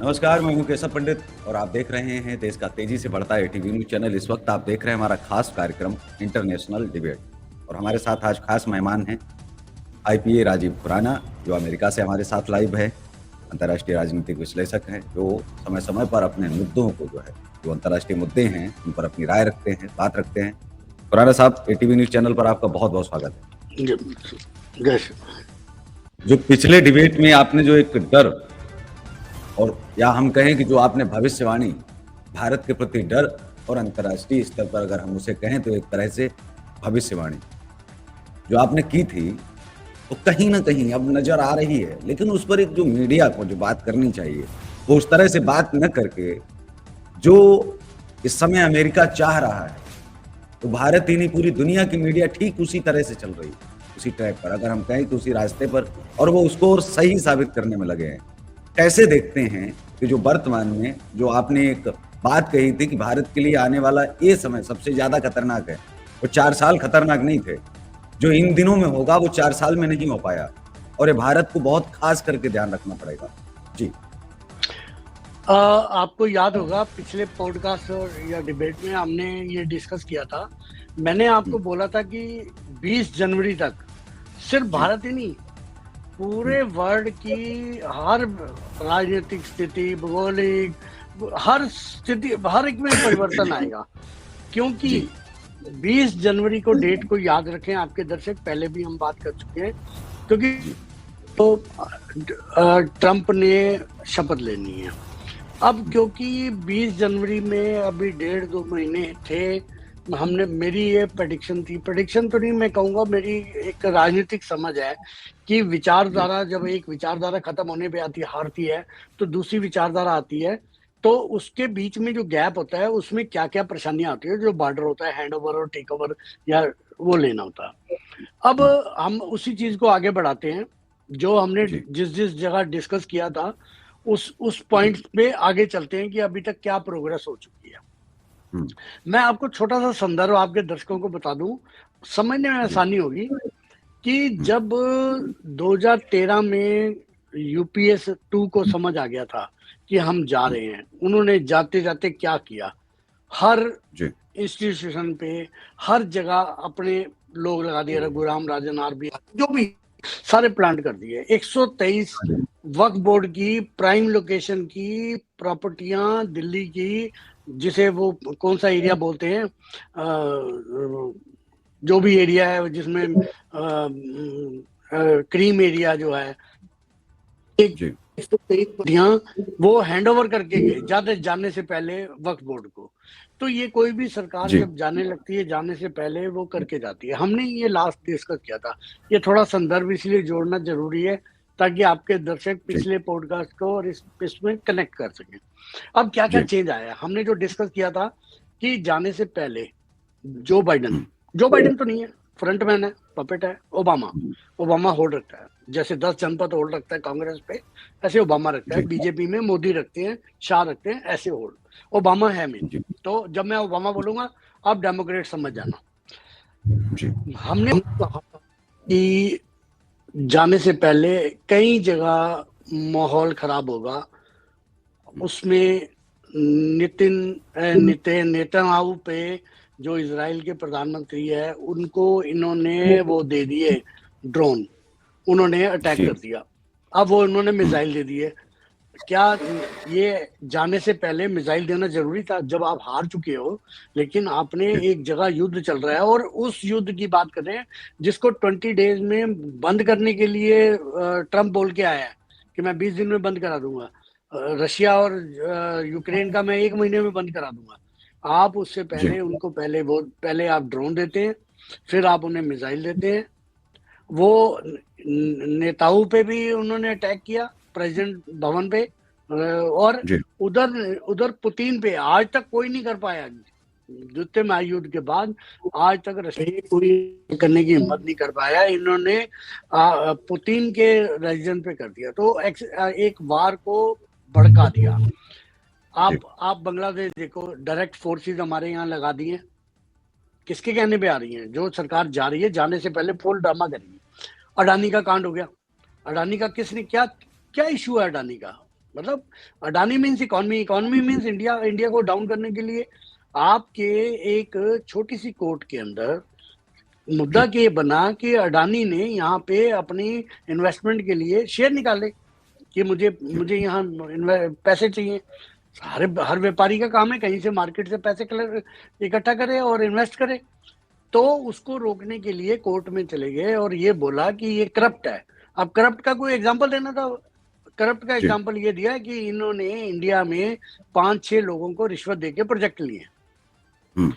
नमस्कार, मैं हूं केशव पंडित और आप देख रहे हैं देश का तेजी से बढ़ता एटीवी न्यूज चैनल। इस वक्त आप देख रहे हैं हमारा खास कार्यक्रम इंटरनेशनल डिबेट और हमारे साथ आज खास मेहमान हैं आईपीए राजीव खुराना, जो अमेरिका से हमारे साथ लाइव है। अंतर्राष्ट्रीय राजनीतिक विश्लेषक हैं जो समय समय पर अपने मुद्दों को जो अंतर्राष्ट्रीय मुद्दे हैं उन पर अपनी राय रखते हैं, बात रखते हैं। खुराना साहब, एटीवी न्यूज चैनल पर आपका बहुत बहुत स्वागत है। जो पिछले डिबेट में आपने जो एक डर और या हम कहें कि जो आपने भविष्यवाणी भारत के प्रति डर और अंतर्राष्ट्रीय स्तर पर अगर हम उसे कहें तो एक तरह से भविष्यवाणी जो आपने की थी, तो कहीं ना कहीं अब नजर आ रही है, लेकिन उस पर एक जो मीडिया को जो बात करनी चाहिए वो उस तरह से बात न करके जो इस समय अमेरिका चाह रहा है, तो भारत ही नहीं पूरी दुनिया की मीडिया ठीक उसी तरह से चल रही है, उसी ट्रैक पर अगर हम कहें तो उसी रास्ते पर, और वो उसको और सही साबित करने में लगे हैं। कैसे देखते हैं कि जो वर्तमान में जो आपने एक बात कही थी कि भारत के लिए आने वाला ये समय सबसे ज्यादा खतरनाक है, वो 4 साल खतरनाक नहीं थे, जो इन दिनों में होगा वो 4 साल में नहीं हो पाया, और ये भारत को बहुत खास करके ध्यान रखना पड़ेगा। जी आपको याद होगा पिछले पॉडकास्ट या डिबेट में हमने ये डिस्कस किया था। मैंने आपको बोला था कि 20 जनवरी तक सिर्फ भारत ही नहीं, पूरे वर्ल्ड की हर राजनीतिक स्थिति, भौगोलिक हर स्थिति, हर एक में परिवर्तन आएगा। क्योंकि 20 जनवरी को डेट को याद रखें आपके दर्शक, पहले भी हम बात कर चुके हैं, क्योंकि तो ट्रंप ने शपथ लेनी है। अब क्योंकि 20 जनवरी में अभी 1.5-2 महीने थे, हमने मेरी ये प्रेडिक्शन थी, प्रेडिक्शन तो नहीं मैं कहूँगा, मेरी एक राजनीतिक समझ है कि विचारधारा, जब एक विचारधारा खत्म होने पे आती हारती है तो दूसरी विचारधारा आती है, तो उसके बीच में जो गैप होता है उसमें क्या क्या परेशानियां आती है, जो बॉर्डर होता है, हैंड ओवर और टेक ओवर या वो लेना होता है। अब हम उसी चीज को आगे बढ़ाते हैं, जो हमने जिस जिस जगह डिस्कस किया था उस पॉइंट पे आगे चलते हैं कि अभी तक क्या प्रोग्रेस हो चुकी है। मैं आपको छोटा सा संदर्भ आपके दर्शकों को बता दूं, समझने में आसानी होगी कि जब 2013 में यूपीएस 2 को समझ आ गया था कि हम जा रहे हैं, उन्होंने जाते जाते क्या किया, हर इंस्टीट्यूशन पे हर जगह अपने लोग लगा दिए, रघुराम राजन, आरबी, जो भी सारे प्लांट कर दिए। 123 वक्फ बोर्ड की प्राइम लोकेशन की प्रॉपर्टियां दिल्ली की, जिसे वो कौन सा एरिया बोलते हैं, जो भी एरिया है जिसमें क्रीम एरिया जो है, एक वो हैंड ओवर करके गए जाने से पहले वक्फ बोर्ड को। तो ये कोई भी सरकार जब जाने लगती है, जाने से पहले वो करके जाती है। हमने ये लास्ट डिस्कस किया था, ये थोड़ा संदर्भ इसलिए जोड़ना जरूरी है ताकि आपके दर्शक पिछले पॉडकास्ट को और इसमें कनेक्ट कर सकें। अब क्या क्या चेंज आया, हमने जो डिस्कस किया था कि जाने से पहले जो बाइडेन तो नहीं है, फ्रंटमैन है, पपेट है, ओबामा होल्ड रखता है, जैसे 10 जनपद होल्ड रखता है कांग्रेस पे, ऐसे ओबामा रखता है। बीजेपी में मोदी रखते हैं, शाह रखते हैं, ऐसे होल्ड ओबामा है मेन। तो जब मैं ओबामा बोलूंगा आप डेमोक्रेट समझ जाना। हमने कहा कि जाने से पहले कई जगह माहौल खराब होगा, उसमें नेतन्याहू पे, जो इजराइल के प्रधानमंत्री है, उनको इन्होंने वो दे दिए ड्रोन, उन्होंने अटैक कर दिया। अब वो उन्होंने मिसाइल दे दिए। क्या ये जाने से पहले मिसाइल देना जरूरी था जब आप हार चुके हो? लेकिन आपने एक जगह युद्ध चल रहा है, और उस युद्ध की बात कर रहे हैं जिसको 20 डेज में बंद करने के लिए ट्रंप बोल के आया है कि मैं 20 दिन में बंद करा दूंगा। रशिया और यूक्रेन का मैं 1 महीने में बंद करा दूंगा। आप उससे पहले उनको पहले आप ड्रोन देते हैं, फिर आप उन्हें मिसाइल देते हैं। वो नेताओं पे भी उन्होंने अटैक किया, प्रेसिडेंट भवन पे, और उधर पुतिन पे आज तक कोई नहीं कर पाया। द्वितीय महायुद्ध के बाद आज तक रशिया कोई करने की हिम्मत नहीं कर पाया, इन्होंने पुतिन के रेजिडेंट पे कर दिया। तो एक वार को भड़का दिया। आप बांग्लादेश देखो, डायरेक्ट फोर्सेस हमारे यहाँ लगा दिए, किसके कहने पे आ रही हैं? जो सरकार जा रही है, जाने से पहले फुल ड्रामा करेगी। अडानी का कांड हो गया, अडानी का किसने क्या इशू है? अडानी का मतलब Adani means economy, economy means India, India को डाउन करने के लिए आपके एक छोटी सी कोर्ट के अंदर मुद्दा जी के बना कि अडानी ने यहाँ पे अपनी इन्वेस्टमेंट के लिए शेयर निकाले कि मुझे जी मुझे यहाँ पैसे चाहिए। हर व्यापारी का काम है कहीं से मार्केट से पैसे इकट्ठा करे और इन्वेस्ट करे। तो उसको रोकने के लिए कोर्ट में चले गए और ये बोला कि ये करप्ट है। अब करप्ट का कोई एग्जांपल देना था, करप्ट का जी एग्जांपल ये दिया कि इन्होंने इंडिया में 5-6 लोगों को रिश्वत देके प्रोजेक्ट लिए। हम्म,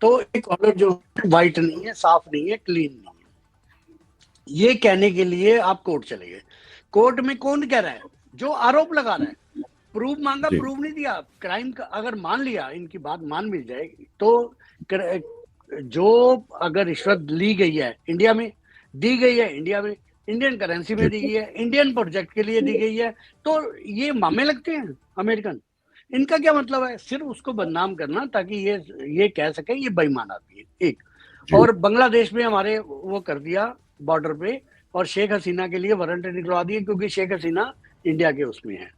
तो एक ऑर्डर जो वाइट नहीं है, साफ नहीं है, क्लीन नहीं है, ये कहने के लिए आप कोर्ट चले गए। कोर्ट में कौन कह रहा है? जो आरोप लगा रहा है। प्रूफ मांगा, जी प्रूफ नहीं दिया। क्राइम का अगर मान लिया, इनकी बात मान मिल जाएगी तो जो अगर रिश्वत ली गई है इंडिया में, दी गई है इंडिया में, इंडियन करेंसी में जी दी गई है, इंडियन प्रोजेक्ट के लिए दी गई है, तो ये मामे लगते हैं अमेरिकन। इनका क्या मतलब है? सिर्फ उसको बदनाम करना ताकि ये कह सके ये बेईमान आदमी है। एक जी और बांग्लादेश में हमारे वो कर दिया बॉर्डर पे, और शेख हसीना के लिए वारंट निकलवा दिए क्योंकि शेख हसीना इंडिया के उसमें है।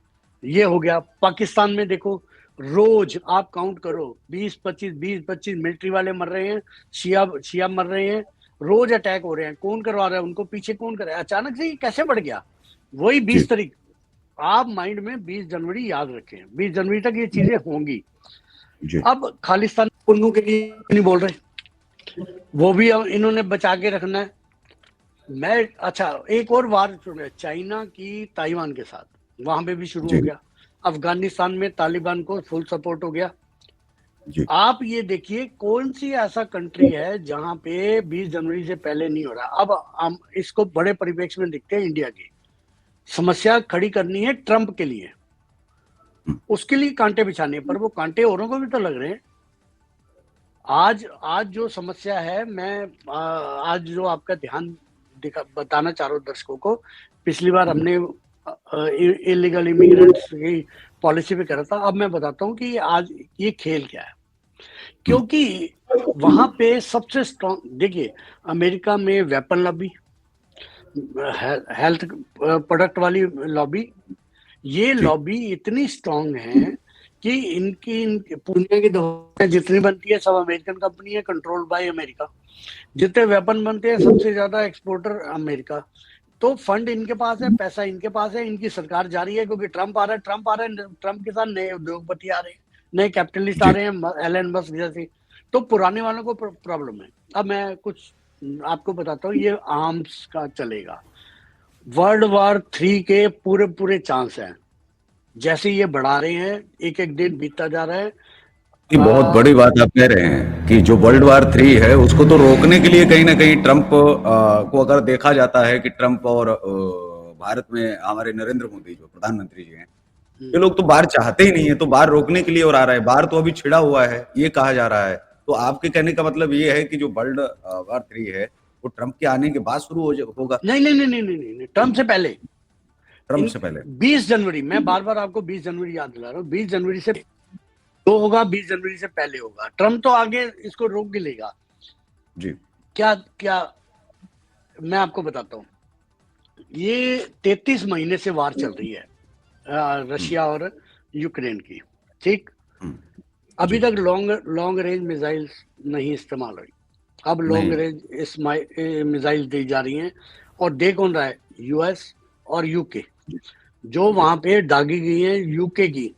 ये हो गया। पाकिस्तान में देखो, रोज आप काउंट करो 20-25 मिलिट्री वाले मर रहे हैं, शिया शिया मर रहे हैं, रोज अटैक हो रहे हैं। कौन करवा रहा है उनको? पीछे कौन कर रहा है? अचानक से ये कैसे बढ़ गया? वही जी 20 तारीख, आप माइंड में 20 जनवरी याद रखें, 20 जनवरी तक ये चीजें होंगी। जी अब खालिस्तान उन्नू के लिए नहीं बोल रहे, वो भी अब इन्होंने बचा के रखना है। मैं अच्छा एक और वार सुने, चाइना की ताइवान के साथ, वहां पे भी शुरू हो जी गया। अफगानिस्तान में तालिबान को फुल सपोर्ट हो गया। जी आप ये देखिए कौन सी ऐसा कंट्री है जहां पे 20 जनवरी से पहले नहीं हो रहा। अब हम इसको बड़े परिप्रेक्ष्य में देखते हैं। इंडिया की समस्या खड़ी करनी है ट्रंप के लिए, उसके लिए कांटे बिछाने, पर वो कांटे औरों को भी तो लग रहे हैं। आज आज जो समस्या है, मैं आज जो आपका ध्यान बताना चाह रहा हूँ दर्शकों को, पिछली बार हमने इलीगल इमिग्रेंट्स की पॉलिसी पे करा था। अब मैं बताता हूँ कि आज ये खेल क्या है। क्योंकि वहां पे सबसे स्ट्रॉन्ग, देखिए अमेरिका में वेपन लॉबी, हेल्थ प्रोडक्ट वाली लॉबी, ये जी लॉबी इतनी स्ट्रांग है कि इनकी पुणे की दवाएं जितनी बनती है सब अमेरिकन कंपनी है, कंट्रोल्ड बाय अमेरिका। जितने वेपन बनते हैं सबसे ज्यादा एक्सपोर्टर अमेरिका। तो फंड इनके पास है, पैसा इनके पास है, इनकी सरकार जारी है क्योंकि ट्रंप आ रहा है, ट्रंप आ रहा है, ट्रंप के साथ नए उद्योगपति आ रहे हैं, नए कैपिटलिस्ट आ जी रहे हैं, एलन मस्क जैसे। तो पुराने वालों को प्रॉब्लम है। अब मैं कुछ आपको बताता हूँ, ये आर्म्स का चलेगा। वर्ल्ड वॉर 3 के पूरे पूरे चांस हैं। जैसे ये बढ़ा रहे हैं, एक एक दिन बीतता जा रहा है। ये बहुत बड़ी बात आप कह रहे हैं कि जो वर्ल्ड वार 3 है उसको तो रोकने के लिए कहीं ना कहीं ट्रंप को अगर देखा जाता है कि ट्रंप और भारत में हमारे नरेंद्र मोदी जो प्रधानमंत्री जी हैं, ये लोग तो बाहर चाहते ही नहीं है, तो बाहर रोकने के लिए और आ रहा है। बाहर तो अभी छिड़ा हुआ है ये कहा जा रहा है। तो आपके कहने का मतलब ये है कि जो वर्ल्ड वार 3 है वो ट्रंप के आने के बाद शुरू होगा? नहीं नहीं नहीं नहीं नहीं नहीं, नहीं, ट्रंप से पहले। ट्रंप इन से पहले? 20 जनवरी, मैं बार बार आपको 20 जनवरी याद दिला रहा हूँ, 20 जनवरी से तो होगा, 20 जनवरी से पहले होगा। ट्रंप तो आगे इसको रोक भी लेगा। जी क्या क्या मैं आपको बताता हूँ। ये 33 महीने से वार चल रही है हम्म, रशिया और यूक्रेन की, ठीक। हम्म, अभी जी तक लॉन्ग लॉन्ग रेंज मिसाइल्स नहीं इस्तेमाल हुई, अब लॉन्ग नहीं रेंज मिसाइल दी जा रही हैं। और दे कौन रहा है? यूएस और यूके, जी जो जी वहां पे दागी गई है यूके की।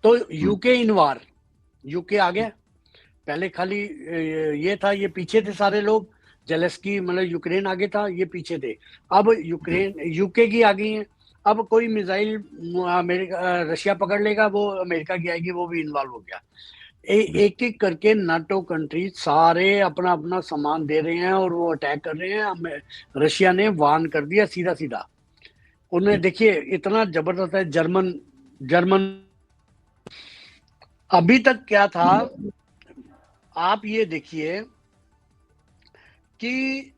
तो हम्म, यूके इन वार, यूके आ गया। पहले खाली ये था, ये पीछे थे सारे लोग, जेलेस्की मतलब यूक्रेन आगे था, ये पीछे थे। अब जी यूक्रेन यूके की आ गई है। अब कोई मिसाइल अमेरिका रशिया पकड़ लेगा, वो अमेरिका की आएगी, वो भी इन्वॉल्व हो गया। जी एक एक करके नाटो कंट्री सारे अपना अपना सामान दे रहे हैं और वो अटैक कर रहे हैं। रशिया ने वार्न कर दिया सीधा सीधा। उन्हें जी देखिए इतना जबरदस्त है। जर्मन जर्मन अभी तक क्या था, आप ये देखिए कि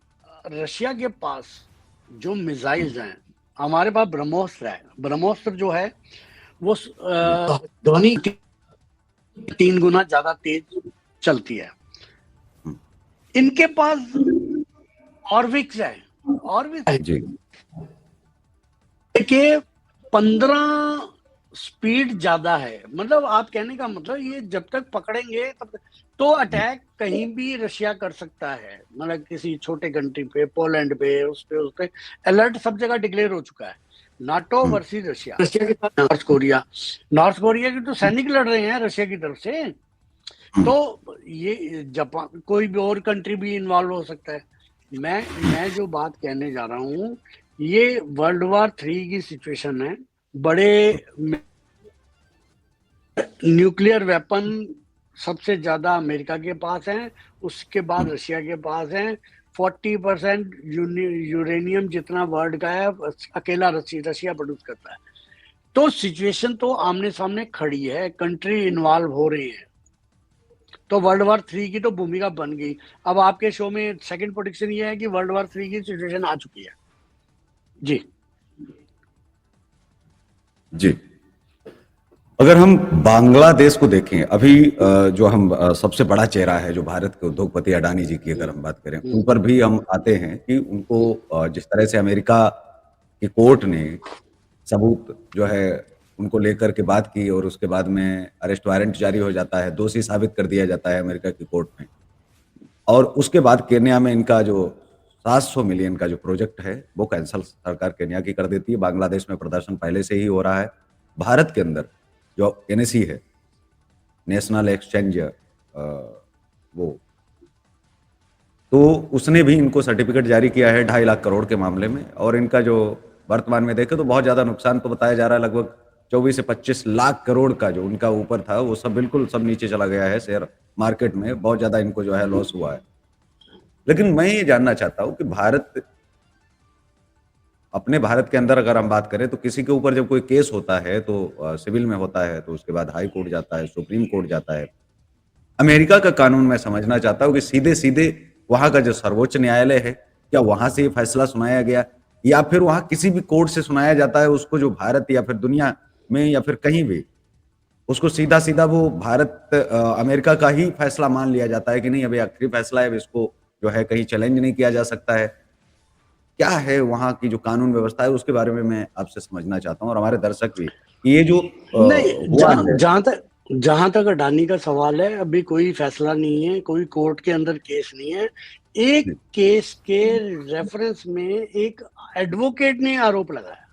रशिया के पास जो मिसाइल्स हैं, हमारे पास ब्रह्मोस्त्र है। ब्रह्मोस्त्र जो है वो जी ध्वनि 3 गुना ज्यादा तेज चलती है। हम्म, इनके पास ऑर्विक्स है, ऑर्विक्स जी के 15 स्पीड ज्यादा है, मतलब आप कहने का मतलब ये जब तक पकड़ेंगे तब तक, तो अटैक कहीं भी रशिया कर सकता है, मतलब किसी छोटे कंट्री पे, पोलैंड पे, उस पे अलर्ट सब जगह डिक्लेयर हो चुका है। नाटो हम्म, वर्सेस रशिया, रशिया के साथ नॉर्थ कोरिया के तो सैनिक लड़ रहे हैं रशिया की तरफ से, हम्म, तो ये जापान, कोई भी और कंट्री भी इन्वॉल्व हो सकता है। मैं जो बात कहने जा रहा हूँ, ये वर्ल्ड वॉर 3 की सिचुएशन है। बड़े न्यूक्लियर वेपन सबसे ज्यादा अमेरिका के पास है, उसके बाद हम्म, रशिया के पास है। 40% यूरेनियम जितना वर्ल्ड का है अकेला रशिया प्रोड्यूस करता है। तो सिचुएशन तो आमने सामने खड़ी है, कंट्री इन्वॉल्व हो रही है, तो वर्ल्ड वॉर 3 की तो भूमिका बन गई। अब आपके शो में सेकंड प्रोडिक्शन ये है कि वर्ल्ड वॉर 3 की सिचुएशन आ चुकी है। जी जी। अगर हम बांग्लादेश को देखें, अभी जो हम सबसे बड़ा चेहरा है जो भारत के उद्योगपति अडानी जी की अगर हम बात करें, उन पर भी हम आते हैं कि उनको जिस तरह से अमेरिका की कोर्ट ने सबूत जो है उनको लेकर के बात की और उसके बाद में अरेस्ट वारंट जारी हो जाता है, दोषी साबित कर दिया जाता है अमेरिका की कोर्ट में, और उसके बाद केन्या में इनका जो 700 मिलियन का जो प्रोजेक्ट है वो कैंसिल सरकार केन्या की कर देती है। बांग्लादेश में प्रदर्शन पहले से ही हो रहा है। भारत के अंदर जो एनएसी है, नेशनल एक्सचेंज, वो तो उसने भी इनको सर्टिफिकेट जारी किया है 2.5 लाख करोड़ के मामले में, और इनका जो वर्तमान में देखे तो बहुत ज्यादा नुकसान तो बताया जा रहा है, लगभग 24 से 25 लाख करोड़ का जो उनका ऊपर था वो सब बिल्कुल सब नीचे चला गया है। शेयर मार्केट में बहुत ज्यादा इनको जो है लॉस हुआ है। लेकिन मैं ये जानना चाहता हूँ कि भारत, अपने भारत के अंदर अगर हम बात करें तो किसी के ऊपर जब कोई केस होता है तो सिविल में होता है, तो उसके बाद हाई कोर्ट जाता है, सुप्रीम कोर्ट जाता है। अमेरिका का कानून मैं समझना चाहता हूँ कि सीधे सीधे वहां का जो सर्वोच्च न्यायालय है, क्या वहां से ये फैसला सुनाया गया, या फिर वहां किसी भी कोर्ट से सुनाया जाता है उसको, जो भारत या फिर दुनिया में या फिर कहीं भी उसको सीधा सीधा वो भारत अमेरिका का ही फैसला मान लिया जाता है कि नहीं, अभी आखिरी फैसला है, अब इसको जो है कहीं चैलेंज नहीं किया जा सकता है। क्या है वहाँ की जो कानून व्यवस्था है उसके बारे में मैं आपसे समझना चाहता हूँ, और हमारे दर्शक भी, ये जो नहीं, हुआ है। जहां तक अडानी का सवाल है, अभी कोई फैसला नहीं है, कोई कोर्ट के अंदर केस नहीं है। एक जी, केस के रेफरेंस में एक एडवोकेट ने आरोप लगाया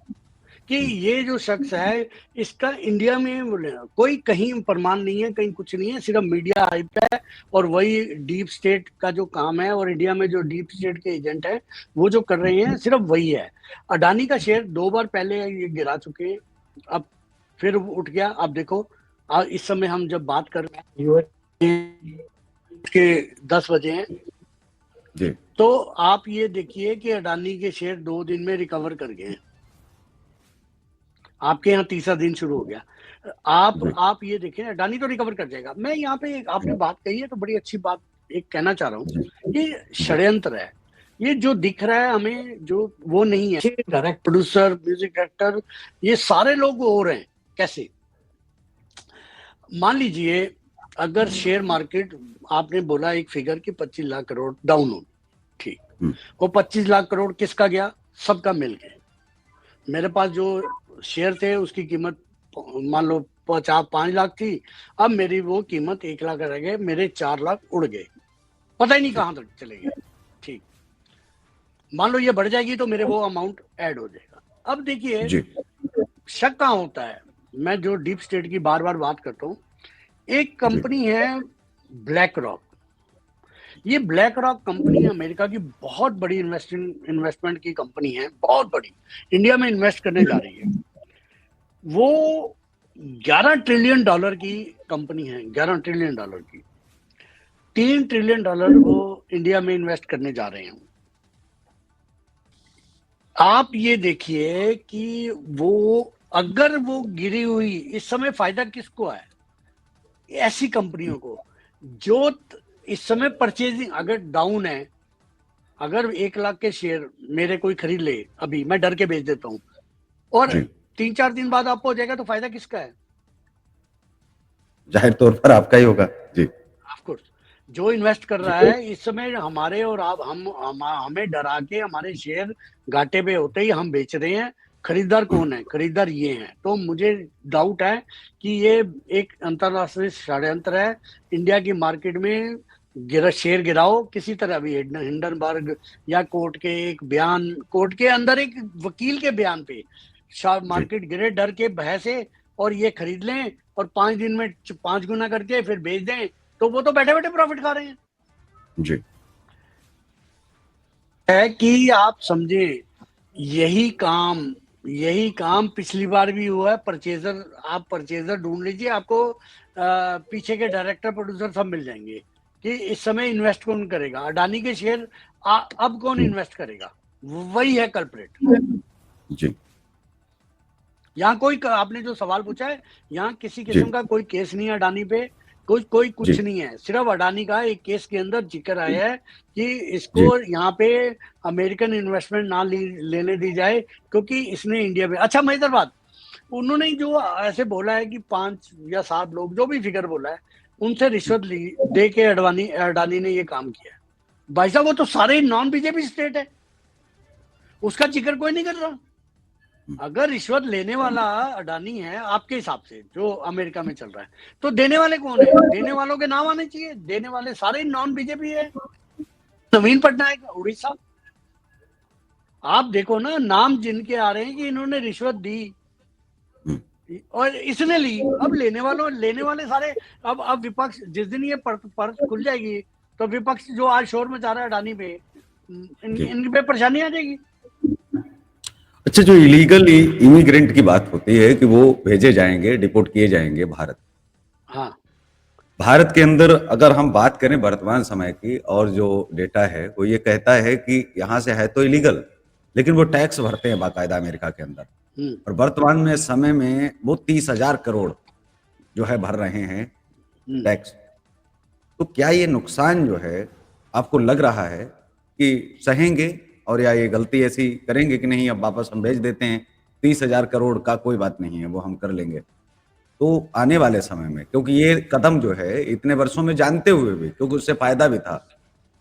कि ये जो शख्स है, इसका इंडिया में कोई कहीं प्रमाण नहीं है, कहीं कुछ नहीं है, सिर्फ मीडिया हाइप है, और वही डीप स्टेट का जो काम है, और इंडिया में जो डीप स्टेट के एजेंट है वो जो कर रहे हैं, सिर्फ वही है। अडानी का शेयर 2 बार पहले ये गिरा चुके हैं, अब फिर उठ गया। अब देखो, इस समय हम जब बात कर रहे हैं यूएस के 10 बजे हैं, जी, तो आप ये देखिए कि अडानी के शेयर 2 दिन में रिकवर कर गए हैं। आपके यहाँ तीसरा दिन शुरू हो गया। जी, आप ये देखें, अडानी तो रिकवर कर जाएगा। मैं यहाँ पे एक आपने बात कही है तो बड़ी अच्छी बात एक कहना चाह रहा हूँ, जी, ये जी, षड्यंत्र है। ये जो दिख रहा है हमें, जो वो नहीं है, डायरेक्ट प्रोड्यूसर, म्यूजिक डायरेक्टर, ये सारे लोग हो रहे हैं। कैसे? मान लीजिए, अगर शेयर मार्केट, आपने बोला एक फिगर कि 25 लाख करोड़ डाउन हो, ठीक, हम्म, वो 25 लाख करोड़ किसका गया? सबका मिल गया। मेरे पास जो शेयर थे उसकी कीमत मान लो 5 लाख थी, अब मेरी वो कीमत 1 लाख रह गए, मेरे 4 लाख उड़ गए, पता ही नहीं जी, कहां तक चले गए। ठीक, मान लो ये बढ़ जाएगी तो मेरे वो अमाउंट ऐड हो जाएगा। अब देखिए, जी, शक कहाँ होता है? मैं जो डीप स्टेट की बार बार बात करता हूँ, एक जी, कंपनी है ब्लैक रॉक। ये ब्लैक रॉक कंपनी अमेरिका की बहुत बड़ी इन्वेस्टमेंट की कंपनी है, बहुत बड़ी, इंडिया में इन्वेस्ट करने जा रही है। वो 11 ट्रिलियन डॉलर की कंपनी है, 11 ट्रिलियन डॉलर की। 3 ट्रिलियन डॉलर वो इंडिया में इन्वेस्ट करने जा रहे हैं। आप ये देखिए कि वो, अगर वो गिरी हुई, इस समय फायदा किसको है? ऐसी कंपनियों को जो इस समय परचेजिंग अगर डाउन है। अगर 1 लाख के शेयर मेरे कोई खरीद ले, अभी मैं डर के बेच देता हूं, और जी, 3-4 दिन बाद आपको हो जाएगा, तो फायदा किसका है? जाहिर तौर पर आपका ही होगा। जी, ऑफ कोर्स, जो इन्वेस्ट कर जी, रहा है इस समय हमारे, और आप हमें डरा के हमारे शेयर घाटे पे होते ही हम बेच रहे हैं, खरीदार कौन है, खरीदार ये हैं। तो मुझे डाउट है कि ये एक अंतरराष्ट्रीय षड्यंत्र है, इंडिया की मार्केट में शेयर गिराओ किसी तरह भी। हिंडनबर्ग या कोर्ट के एक बयान, कोर्ट के अंदर एक वकील के बयान पे जी मार्केट गिरे डर के, भय से, और ये खरीद लें और 5 दिन में 5 गुना करके फिर बेच दें, तो वो तो बैठे बैठे प्रॉफिट खा रहे हैं। जी है कि आप समझे, यही काम पिछली बार भी हुआ है। परचेजर, आप परचेजर ढूंढ लीजिए, आपको पीछे के डायरेक्टर प्रोड्यूसर सब मिल जाएंगे कि इस समय इन्वेस्ट कौन करेगा। अडानी के शेयर अब कौन इन्वेस्ट करेगा, वही है कल्प्रेट। जी यहाँ कोई, आपने जो सवाल पूछा है, यहाँ किसी जी किस्म का कोई केस नहीं है अडानी पे, कोई कुछ जी नहीं है। सिर्फ अडानी का एक केस के अंदर जिक्र आया है कि इसको जी यहाँ पे अमेरिकन इन्वेस्टमेंट ना लेने दी जाए क्योंकि इसने इंडिया में। अच्छा मजेदार बात, उन्होंने जो ऐसे बोला है कि 5 या 7 लोग, जो भी फिगर बोला है, उनसे रिश्वत ली दे के अडानी ने ये काम किया है। भाई साहब वो तो सारे नॉन बीजेपी स्टेट है, उसका जिक्र कोई नहीं कर रहा। अगर रिश्वत लेने वाला अडानी है आपके हिसाब से, जो अमेरिका में चल रहा है, तो देने वाले कौन है? देने वालों के नाम आने चाहिए। देने वाले सारे नॉन बीजेपी है। नवीन पटनायक उड़ीसा, आप देखो ना नाम जिनके आ रहे हैं कि इन्होंने रिश्वत दी और इसने ली। अब लेने वाले सारे, अब विपक्ष, जिस दिन ये परत खुल जाएगी तो विपक्ष जो आज शोर मचा रहा है अडानी पे, इनकी पे परेशानी आ जाएगी। अच्छा, जो इलीगल इमिग्रेंट की बात होती है कि वो भेजे जाएंगे, डिपोर्ट किए जाएंगे भारत। हाँ, भारत के अंदर अगर हम बात करें वर्तमान समय की, और जो डेटा है वो ये कहता है कि यहाँ से है तो इलीगल, लेकिन वो टैक्स भरते हैं बाकायदा अमेरिका के अंदर। और वर्तमान में समय में वो 30,000 करोड़ जो है भर रहे हैं टैक्स। तो क्या ये नुकसान जो है आपको लग रहा है कि सहेंगे, और या ये गलती ऐसी करेंगे कि नहीं अब वापस हम भेज देते हैं, 30,000 करोड़ का कोई बात नहीं है, वो हम कर लेंगे। तो आने वाले समय में, क्योंकि ये कदम जो है इतने वर्षों में जानते हुए भी, क्योंकि उससे फायदा भी था,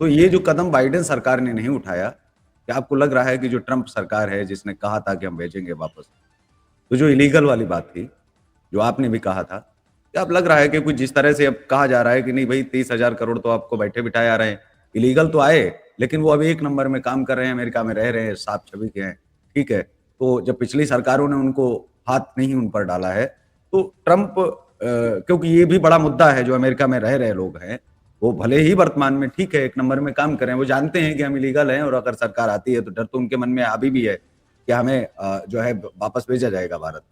तो ये जो कदम बाइडेन सरकार ने नहीं उठाया, क्या आपको लग रहा है कि जो ट्रंप सरकार है जिसने कहा था कि हम भेजेंगे वापस, तो जो इलीगल वाली बात थी, जो आपने भी कहा था, क्या आप लग रहा है कि कुछ जिस तरह से अब कहा जा रहा है कि नहीं भाई 30,000 करोड़ तो आपको बैठे बिठाए आ रहे हैं, इलीगल तो आए लेकिन वो अब 1 नंबर में काम कर रहे हैं, अमेरिका में रह रहे हैं, साफ छवि के हैं, ठीक है। तो जब पिछली सरकारों ने उनको हाथ नहीं उन पर डाला है, तो ट्रंप क्योंकि ये भी बड़ा मुद्दा है, जो अमेरिका में रह रहे लोग हैं वो भले ही वर्तमान में ठीक है 1 नंबर में काम करें, वो जानते हैं कि हम इलीगल हैं, और अगर सरकार आती है तो डर तो उनके मन में अभी भी है कि हमें जो है वापस भेजा जाएगा भारत।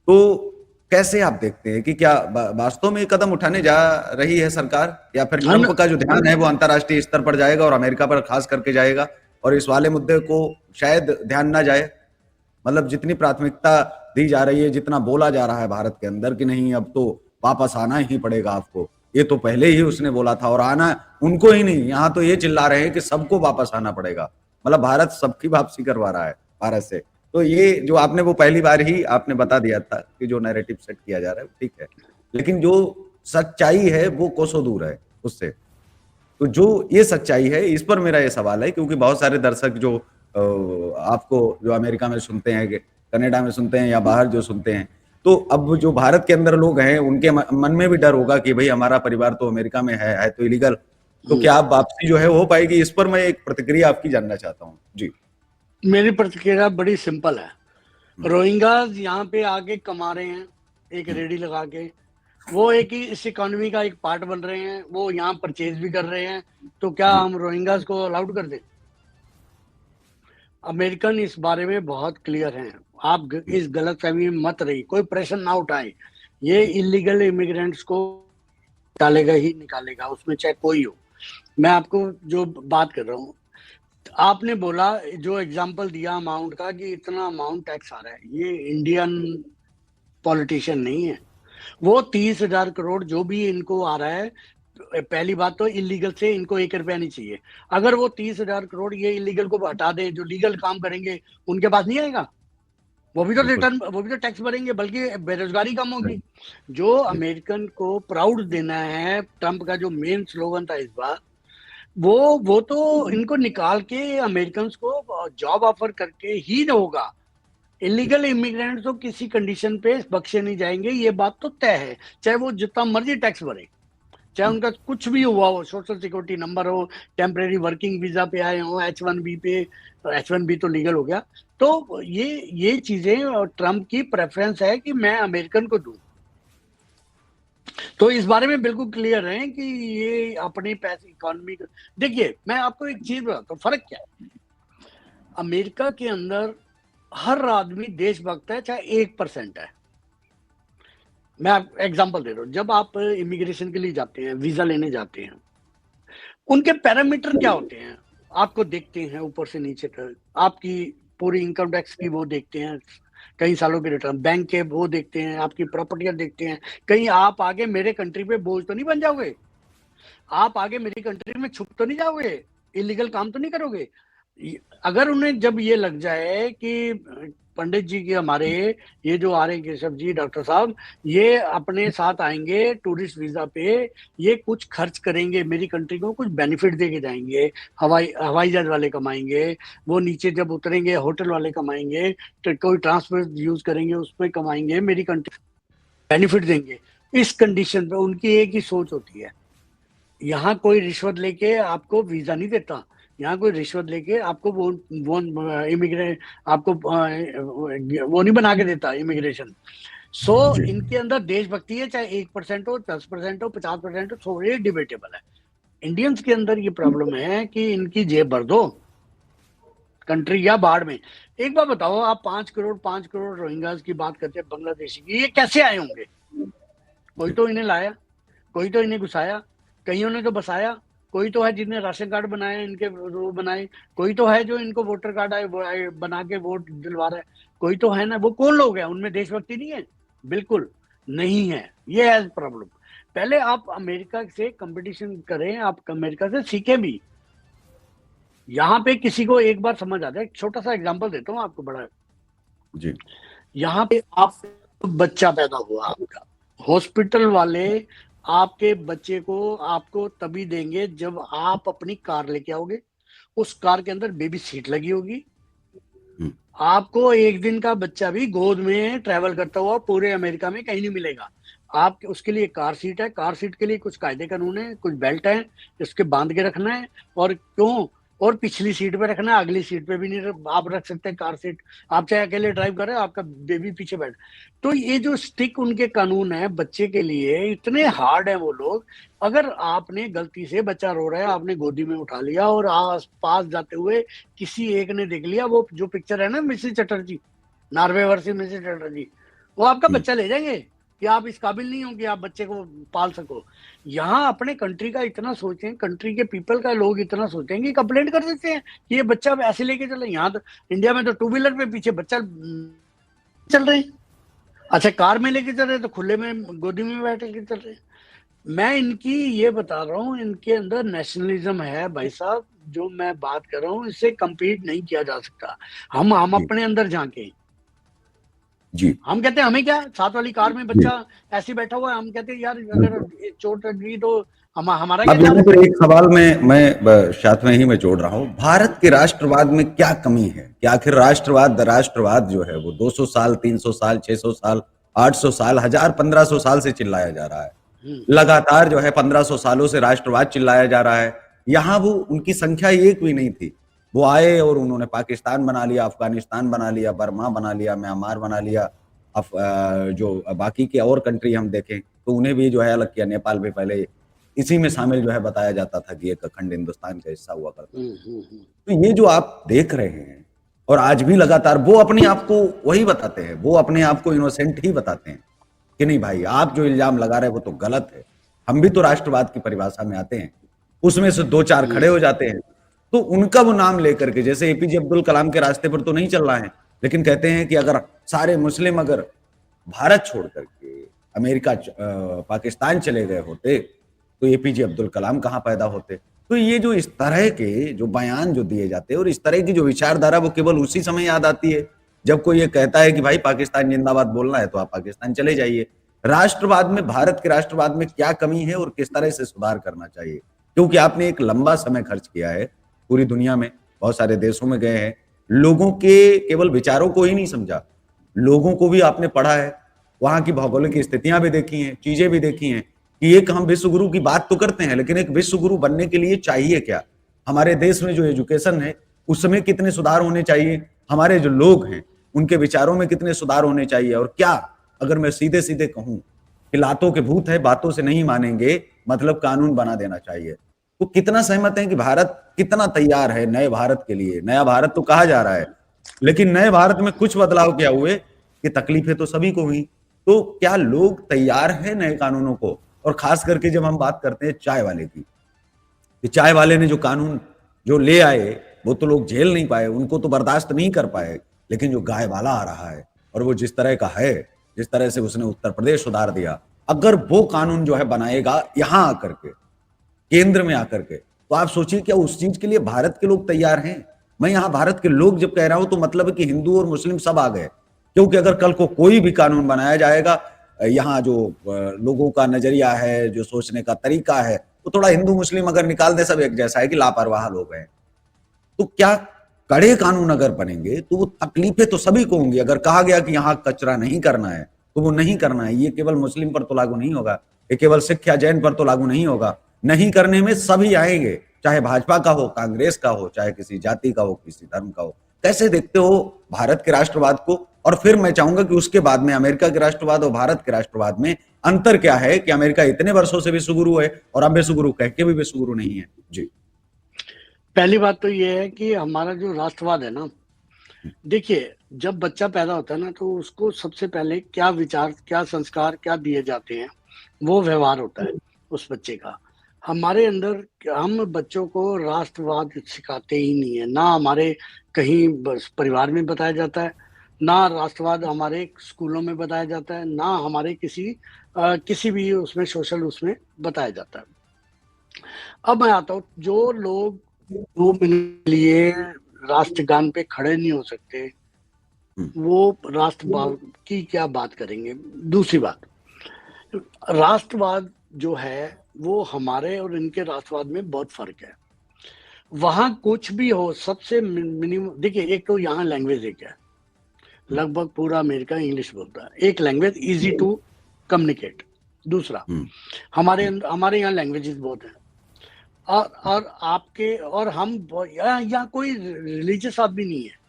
तो कैसे आप देखते हैं कि क्या वास्तव में कदम उठाने जा रही है सरकार, या फिर ट्रंप का जो ध्यान है वो अंतर्राष्ट्रीय स्तर पर जाएगा और अमेरिका पर खास करके जाएगा, और इस वाले मुद्दे को शायद ध्यान ना जाए? मतलब जितनी प्राथमिकता दी जा रही है, जितना बोला जा रहा है भारत के अंदर कि नहीं अब तो वापस आना ही पड़ेगा आपको, ये तो पहले ही उसने बोला था, और आना उनको ही नहीं, यहाँ तो ये चिल्ला रहे हैं कि सबको वापस आना पड़ेगा। मतलब भारत सबकी वापसी करवा रहा है भारत से। तो ये जो आपने वो पहली बार ही आपने बता दिया था कि जो नैरेटिव सेट किया जा रहा है ठीक है, लेकिन जो सच्चाई है वो कोसों दूर है उससे। तो जो ये सच्चाई है इस पर मेरा ये सवाल है, क्योंकि बहुत सारे दर्शक जो आपको जो अमेरिका में सुनते हैं, कनाडा में सुनते हैं, या बाहर जो सुनते हैं, तो अब जो भारत के अंदर लोग हैं उनके मन में भी डर होगा कि भाई हमारा परिवार तो अमेरिका में है तो इलीगल, तो क्या आप वापसी जो है हो पाएगी? इस पर मैं एक प्रतिक्रिया आपकी जानना चाहता हूँ जी। मेरी प्रतिक्रिया बड़ी सिंपल है। रोहिंग्यास यहाँ पे आके कमा रहे हैं एक रेडी लगा के, वो एक ही इस इकोनॉमी का एक पार्ट बन रहे हैं, वो यहाँ परचेज भी कर रहे हैं, तो क्या हम रोहिंग्यास को अलाउड कर दें? अमेरिकन इस बारे में बहुत क्लियर हैं। आप इस गलतफहमी में मत रहिए, कोई प्रेशर ना उठाए। ये इलीगल इमिग्रेंट्स को निकालेगा ही निकालेगा, उसमें चाहे कोई हो। मैं आपको जो बात कर रहा हूँ, आपने बोला, जो एग्जांपल दिया अमाउंट का कि इतना अमाउंट टैक्स आ रहा है, ये इंडियन पॉलिटिशियन नहीं है। वो 30,000 करोड़ जो भी इनको आ रहा है, पहली बात तो इलीगल से इनको 1 रुपया नहीं चाहिए। अगर वो 30,000 करोड़ ये इलीगल को हटा दें, जो लीगल काम करेंगे उनके पास नहीं आएगा, वो भी तो रिटर्न, वो भी तो टैक्स भरेंगे, बल्कि बेरोजगारी कम होगी। जो अमेरिकन को प्राउड देना है, ट्रंप का जो मेन स्लोगन था इस बार, वो तो इनको निकाल के अमेरिकन को जॉब ऑफर करके ही होगा। इलीगल इमिग्रेंट तो किसी कंडीशन पे बख्शे नहीं जाएंगे, ये बात तो तय है, चाहे वो जितना मर्जी टैक्स भरे, चाहे उनका कुछ भी हुआ हो, सोशल सिक्योरिटी नंबर हो, टेम्परेरी वर्किंग वीजा पे आए हो, H1B पे, H1B तो लीगल हो गया। तो ये चीजें और ट्रम्प की प्रेफरेंस है कि मैं अमेरिकन को दूं। तो इस बारे में बिल्कुल क्लियर है कि ये अपने पैसे इकोनॉमी, देखिए मैं आपको एक चीज बताता हूँ, फर्क क्या है। अमेरिका के अंदर हर आदमी देशभक्त है, चाहे 1% है। मैं आप एग्जांपल दे रहा हूँ, जब आप इमिग्रेशन के लिए जाते हैं, वीजा लेने जाते हैं, उनके पैरामीटर क्या होते हैं? आपको देखते हैं ऊपर से नीचे तक, आपकी पूरी इनकम टैक्स की वो देखते हैं, कई सालों के रिटर्न, बैंक के वो देखते हैं, आपकी प्रॉपर्टियां देखते हैं, कहीं आप आगे मेरे कंट्री पे बोझ तो नहीं बन जाओगे, आप आगे मेरी कंट्री में छुप तो नहीं जाओगे, इलीगल काम तो नहीं करोगे। अगर उन्हें जब ये लग जाए कि पंडित जी के हमारे ये जो आ रहे हैं केशव जी, डॉक्टर साहब, ये अपने साथ आएंगे टूरिस्ट वीजा पे, ये कुछ खर्च करेंगे, मेरी कंट्री को कुछ बेनिफिट दे के जाएंगे, हवाई जहाज वाले कमाएंगे, वो नीचे जब उतरेंगे होटल वाले कमाएंगे, तो कोई ट्रांसपोर्ट यूज करेंगे उसमें कमाएंगे, मेरी कंट्री बेनिफिट देंगे। इस कंडीशन पे उनकी एक ही सोच होती है, यहाँ कोई रिश्वत लेके आपको वीजा नहीं देता, यहाँ कोई रिश्वत लेके आपको वो इमिग्रेट आपको वो नहीं बना के देता इमिग्रेशन। सो जी इनके अंदर देशभक्ति है, चाहे 1% हो, 10% हो, 50% हो, थोड़ी डिबेटेबल है। इंडियंस के अंदर ये प्रॉब्लम है कि इनकी जेब भर दो, कंट्री या बाढ़ में। एक बार बताओ, आप 5 करोड़ रोहिंग्यास की बात करते हैं, बांग्लादेशी की, ये कैसे आए होंगे? कोई तो इन्हें लाया, कोई तो इन्हें घुसाया, कईयों ने तो बसाया, कोई तो है जिन्हें राशन कार्ड बनाए, इनके वो बनाए, कोई तो है जो इनको वोटर कार्ड आए बना के वोट दिलवा रहा है, कोई तो है ना। वो कौन लोग हैं? उनमें देशभक्ति नहीं है? बिल्कुल नहीं है। ये है प्रॉब्लम। पहले आप अमेरिका से कंपटीशन करें, आप अमेरिका से सीखें भी। यहाँ पे किसी को एक बार समझ आता है, एक छोटा सा एग्जांपल देता हूँ आपको, बड़ा। जी यहाँ पे आप बच्चा पैदा हुआ आपका, हॉस्पिटल वाले आपके बच्चे को आपको तभी देंगे जब आप अपनी कार लेके आओगे, उस कार के अंदर बेबी सीट लगी होगी, हम्म, आपको एक दिन का बच्चा भी गोद में ट्रेवल करता हुआ पूरे अमेरिका में कहीं नहीं मिलेगा। आप उसके लिए कार सीट है, कार सीट के लिए कुछ कायदे कानून है, कुछ बेल्ट है, इसके बांध के रखना है। और क्यों? और पिछली सीट पे रखना है, अगली सीट पे भी नहीं आप रख सकते कार सीट। आप चाहे अकेले ड्राइव करें, आपका बेबी पीछे बैठ। तो ये जो स्टिक उनके कानून है बच्चे के लिए, इतने हार्ड है वो लोग। अगर आपने गलती से, बच्चा रो रहा है, आपने गोदी में उठा लिया और आस पास जाते हुए किसी एक ने देख लिया, वो जो पिक्चर है ना Mrs Chatterjee, Norway versus Mrs Chatterjee, वो आपका हम्म, बच्चा ले जाएंगे कि आप इस काबिल नहीं हो कि आप बच्चे को पाल सको। यहाँ अपने कंट्री का इतना सोचें, कंट्री के पीपल का लोग इतना सोचें कि कंप्लेंट कर देते हैं कि ये बच्चा ऐसे लेके चले। यहाँ तो इंडिया में तो टू व्हीलर पे पीछे बच्चा चल रहे हैं, अच्छा कार में लेके चल रहे हैं तो खुले में गोदी में बैठ के चल रहे हैं। मैं इनकी ये बता रहा हूँ, इनके अंदर नेशनलिज्म है भाई साहब। जो मैं बात कर रहा हूँ इससे कम्पीट नहीं किया जा सकता। हम जी अपने अंदर झांके, जी हम कहते हैं हमें क्या, साथ वाली कार में जी। बच्चा ऐसे बैठा हुआ है, हम कहते हैं यार अगर चोट लग गई तो हमारा क्या अब जान यहाँ है। पर एक सवाल साथ में ही मैं जोड़ रहा हूँ, भारत के राष्ट्रवाद में क्या कमी है? कि आखिर राष्ट्रवाद जो है वो 200 साल, 300 साल, 600 साल, 800 साल, 1000, 1500 साल से चिल्लाया जा रहा है। हम्म, लगातार जो है 1500 सालों से राष्ट्रवाद चिल्लाया जा रहा है। यहाँ वो उनकी संख्या एक भी नहीं थी, वो आए और उन्होंने पाकिस्तान बना लिया, अफगानिस्तान बना लिया, बर्मा बना लिया, म्यांमार बना लिया। जो बाकी के और कंट्री हम देखें तो उन्हें भी जो है अलग किया। नेपाल भी पहले इसी में शामिल जो है बताया जाता था कि एक अखंड हिंदुस्तान का हिस्सा हुआ करता था। हम्म। तो ये जो आप देख रहे हैं, और आज भी लगातार वो अपने आप को वही बताते हैं, वो अपने आप को इनोसेंट ही बताते हैं कि नहीं भाई, आप जो इल्जाम लगा रहे हैं वो तो गलत है। हम भी तो राष्ट्रवाद की परिभाषा में आते हैं, उसमें से दो चार खड़े हो जाते हैं, तो उनका वो नाम लेकर के, जैसे एपीजे अब्दुल कलाम के रास्ते पर तो नहीं चल रहा है, लेकिन कहते हैं कि अगर सारे मुस्लिम अगर भारत छोड़ करके अमेरिका पाकिस्तान चले गए होते तो एपीजे अब्दुल कलाम कहाँ पैदा होते। तो ये जो इस तरह के जो बयान जो दिए जाते हैं और इस तरह की जो विचारधारा, वो केवल उसी समय याद आती है जब कोई ये कहता है कि भाई पाकिस्तान जिंदाबाद बोलना है तो आप पाकिस्तान चले जाइए। राष्ट्रवाद में, भारत के राष्ट्रवाद में क्या कमी है और किस तरह से सुधार करना चाहिए? क्योंकि आपने एक लंबा समय खर्च किया है, पूरी दुनिया में बहुत सारे देशों में गए हैं, लोगों के केवल विचारों को ही नहीं समझा, लोगों को भी आपने पढ़ा है, वहां की भौगोलिक स्थितियां भी देखी हैं, चीजें भी देखी हैं कि एक हम विश्व गुरु की बात तो करते हैं, लेकिन एक विश्व गुरु बनने के लिए चाहिए क्या? हमारे देश में जो एजुकेशन है उसमें कितने सुधार होने चाहिए, हमारे जो लोग हैं उनके विचारों में कितने सुधार होने चाहिए, और क्या अगर मैं सीधे सीधे कहूं कि लातों के भूत है, बातों से नहीं मानेंगे, मतलब कानून बना देना चाहिए। तो कितना सहमत है कि भारत कितना तैयार है नए भारत के लिए? नया भारत तो कहा जा रहा है, लेकिन नए भारत में कुछ बदलाव क्या हुए कि तकलीफें तो सभी को हुई। तो क्या लोग तैयार हैं नए कानूनों को? और खास करके जब हम बात करते हैं चाय वाले की, कि चाय वाले ने जो कानून जो ले आए वो तो लोग झेल नहीं पाए, उनको तो बर्दाश्त नहीं कर पाए, लेकिन जो गाय वाला आ रहा है और वो जिस तरह का है, जिस तरह से उसने उत्तर प्रदेश सुधार दिया, अगर वो कानून जो है बनाएगा यहां आकर के, केंद्र में आकर के, तो आप सोचिए क्या उस चीज के लिए भारत के लोग तैयार हैं? मैं यहां भारत के लोग जब कह रहा हूं तो मतलब है कि हिंदू और मुस्लिम सब आ गए, क्योंकि अगर कल को कोई भी कानून बनाया जाएगा, यहाँ जो लोगों का नजरिया है, जो सोचने का तरीका है, वो थोड़ा हिंदू मुस्लिम अगर निकाल दे सब एक जैसा है कि लापरवाह लोग हैं। तो क्या कड़े कानून अगर बनेंगे तो वो तकलीफें तो सभी को होंगी। अगर कहा गया कि यहाँ कचरा नहीं करना है तो वो नहीं करना है, ये केवल मुस्लिम पर तो लागू नहीं होगा, ये केवल सिख या जैन पर तो लागू नहीं होगा, नहीं करने में सभी आएंगे, चाहे भाजपा का हो, कांग्रेस का हो, चाहे किसी जाति का हो, किसी धर्म का हो। कैसे देखते हो भारत के राष्ट्रवाद को? और फिर मैं चाहूंगा कि उसके बाद में अमेरिका के राष्ट्रवाद और भारत के राष्ट्रवाद में अंतर क्या है कि अमेरिका इतने वर्षों से विश्वगुरु है और अब विश्वगुरु कह के भी विश्वगुरु नहीं है। जी, पहली बात तो ये है कि हमारा जो राष्ट्रवाद है ना, देखिए जब बच्चा पैदा होता है ना तो उसको सबसे पहले क्या विचार, क्या संस्कार, क्या दिए जाते हैं, वो व्यवहार होता है उस बच्चे का। हमारे अंदर हम बच्चों को राष्ट्रवाद सिखाते ही नहीं है, ना हमारे कहीं परिवार में बताया जाता है, ना राष्ट्रवाद हमारे स्कूलों में बताया जाता है, ना हमारे किसी भी उसमें सोशल उसमें बताया जाता है। अब मैं आता हूँ, जो लोग 2 मिनट के लिए राष्ट्रगान पे खड़े नहीं हो सकते, वो राष्ट्रवाद की क्या बात करेंगे? दूसरी बात, राष्ट्रवाद जो है वो हमारे और इनके राष्ट्रवाद में बहुत फर्क है। वहां कुछ भी हो, सबसे मिनिमम देखिए, एक तो यहाँ लैंग्वेज एक है, लगभग पूरा अमेरिका इंग्लिश बोलता है, एक लैंग्वेज इजी टू कम्युनिकेट। दूसरा, हमारे यहाँ लैंग्वेजेस बहुत हैं, और आपके और हम यहाँ कोई रिलीजियस आदमी नहीं है।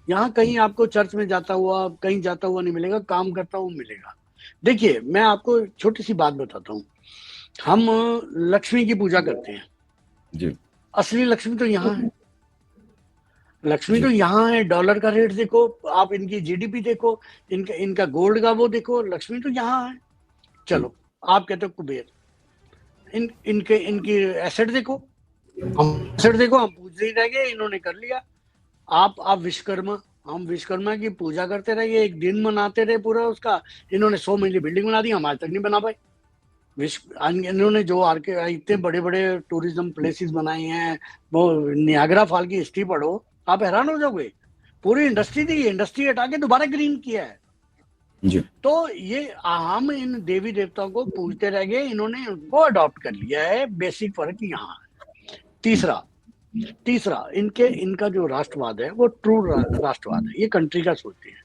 यहाँ कहीं आपको चर्च में जाता हुआ, कहीं जाता हुआ नहीं मिलेगा, काम करता हुआ मिलेगा। देखिए मैं आपको छोटी सी बात बताता हूँ, हम लक्ष्मी की पूजा करते हैं, जी, असली लक्ष्मी तो यहाँ है, लक्ष्मी जी, तो यहाँ है। डॉलर का रेट देखो आप, इनकी जीडीपी देखो, इनका इनका गोल्ड का वो देखो, लक्ष्मी तो यहाँ है। चलो, आप कहते हो कुबेर, इनकी एसेट देखो, हम एसेट देखो, हम पूछ नहीं रह गए, इन्होंने कर लिया। आप विश्वकर्मा, हम विश्वकर्मा की पूजा करते रहे, एक दिन मनाते रहे पूरा उसका, इन्होंने 100 मंजिली बिल्डिंग बना दी, हम आज तक नहीं बना पाए। इन्होंने जो इतने बड़े बड़े टूरिज्म प्लेसेस बनाए हैं, वो नियाग्रा फॉल की हिस्ट्री पढ़ो, आप हैरान हो जाओगे। पूरी इंडस्ट्री थी, इंडस्ट्री हटा के दोबारा ग्रीन किया है। जी, तो ये हम इन देवी देवताओं को पूजते रह गए, इन्होंने उनको अडॉप्ट कर लिया है, बेसिक फर्क यहाँ है। तीसरा इनका जो राष्ट्रवाद है वो ट्रू राष्ट्रवाद है, ये कंट्री का सोचते हैं।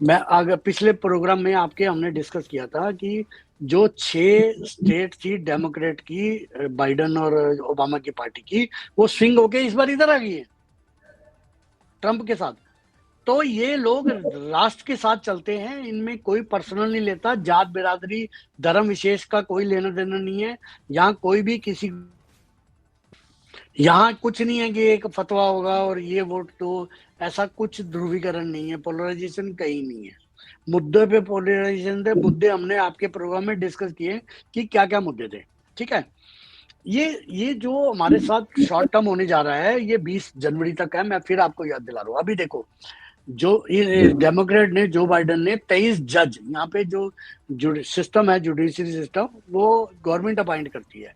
मैं अगर पिछले प्रोग्राम में आपके हमने डिस्कस किया था कि जो 6 स्टेट थी डेमोक्रेट की, बाइडन और ओबामा की पार्टी की, वो स्विंग होके इस बार इधर आ गई है ट्रंप के साथ। तो ये लोग राष्ट्र के साथ चलते हैं, इनमें कोई पर्सनल नहीं लेता, जात बिरादरी धर्म विशेष का कोई लेना देना नहीं है। यहाँ कोई भी किसी, यहाँ कुछ नहीं है कि एक फतवा होगा और ये वोट तो, ऐसा कुछ ध्रुवीकरण नहीं है, पोलराइजेशन कहीं नहीं है। मुद्दे पे पोलराइजेशन थे, मुद्दे हमने आपके प्रोग्राम में डिस्कस किए कि क्या क्या मुद्दे थे, ठीक है। ये जो हमारे साथ शॉर्ट टर्म होने जा रहा है, ये 20 जनवरी तक है। मैं फिर आपको याद दिला रहा हूँ, अभी देखो, जो डेमोक्रेट ने, जो बाइडन ने 23 जज, यहाँ पे जो सिस्टम है जुडिशरी सिस्टम, वो गवर्नमेंट अपॉइंट करती है,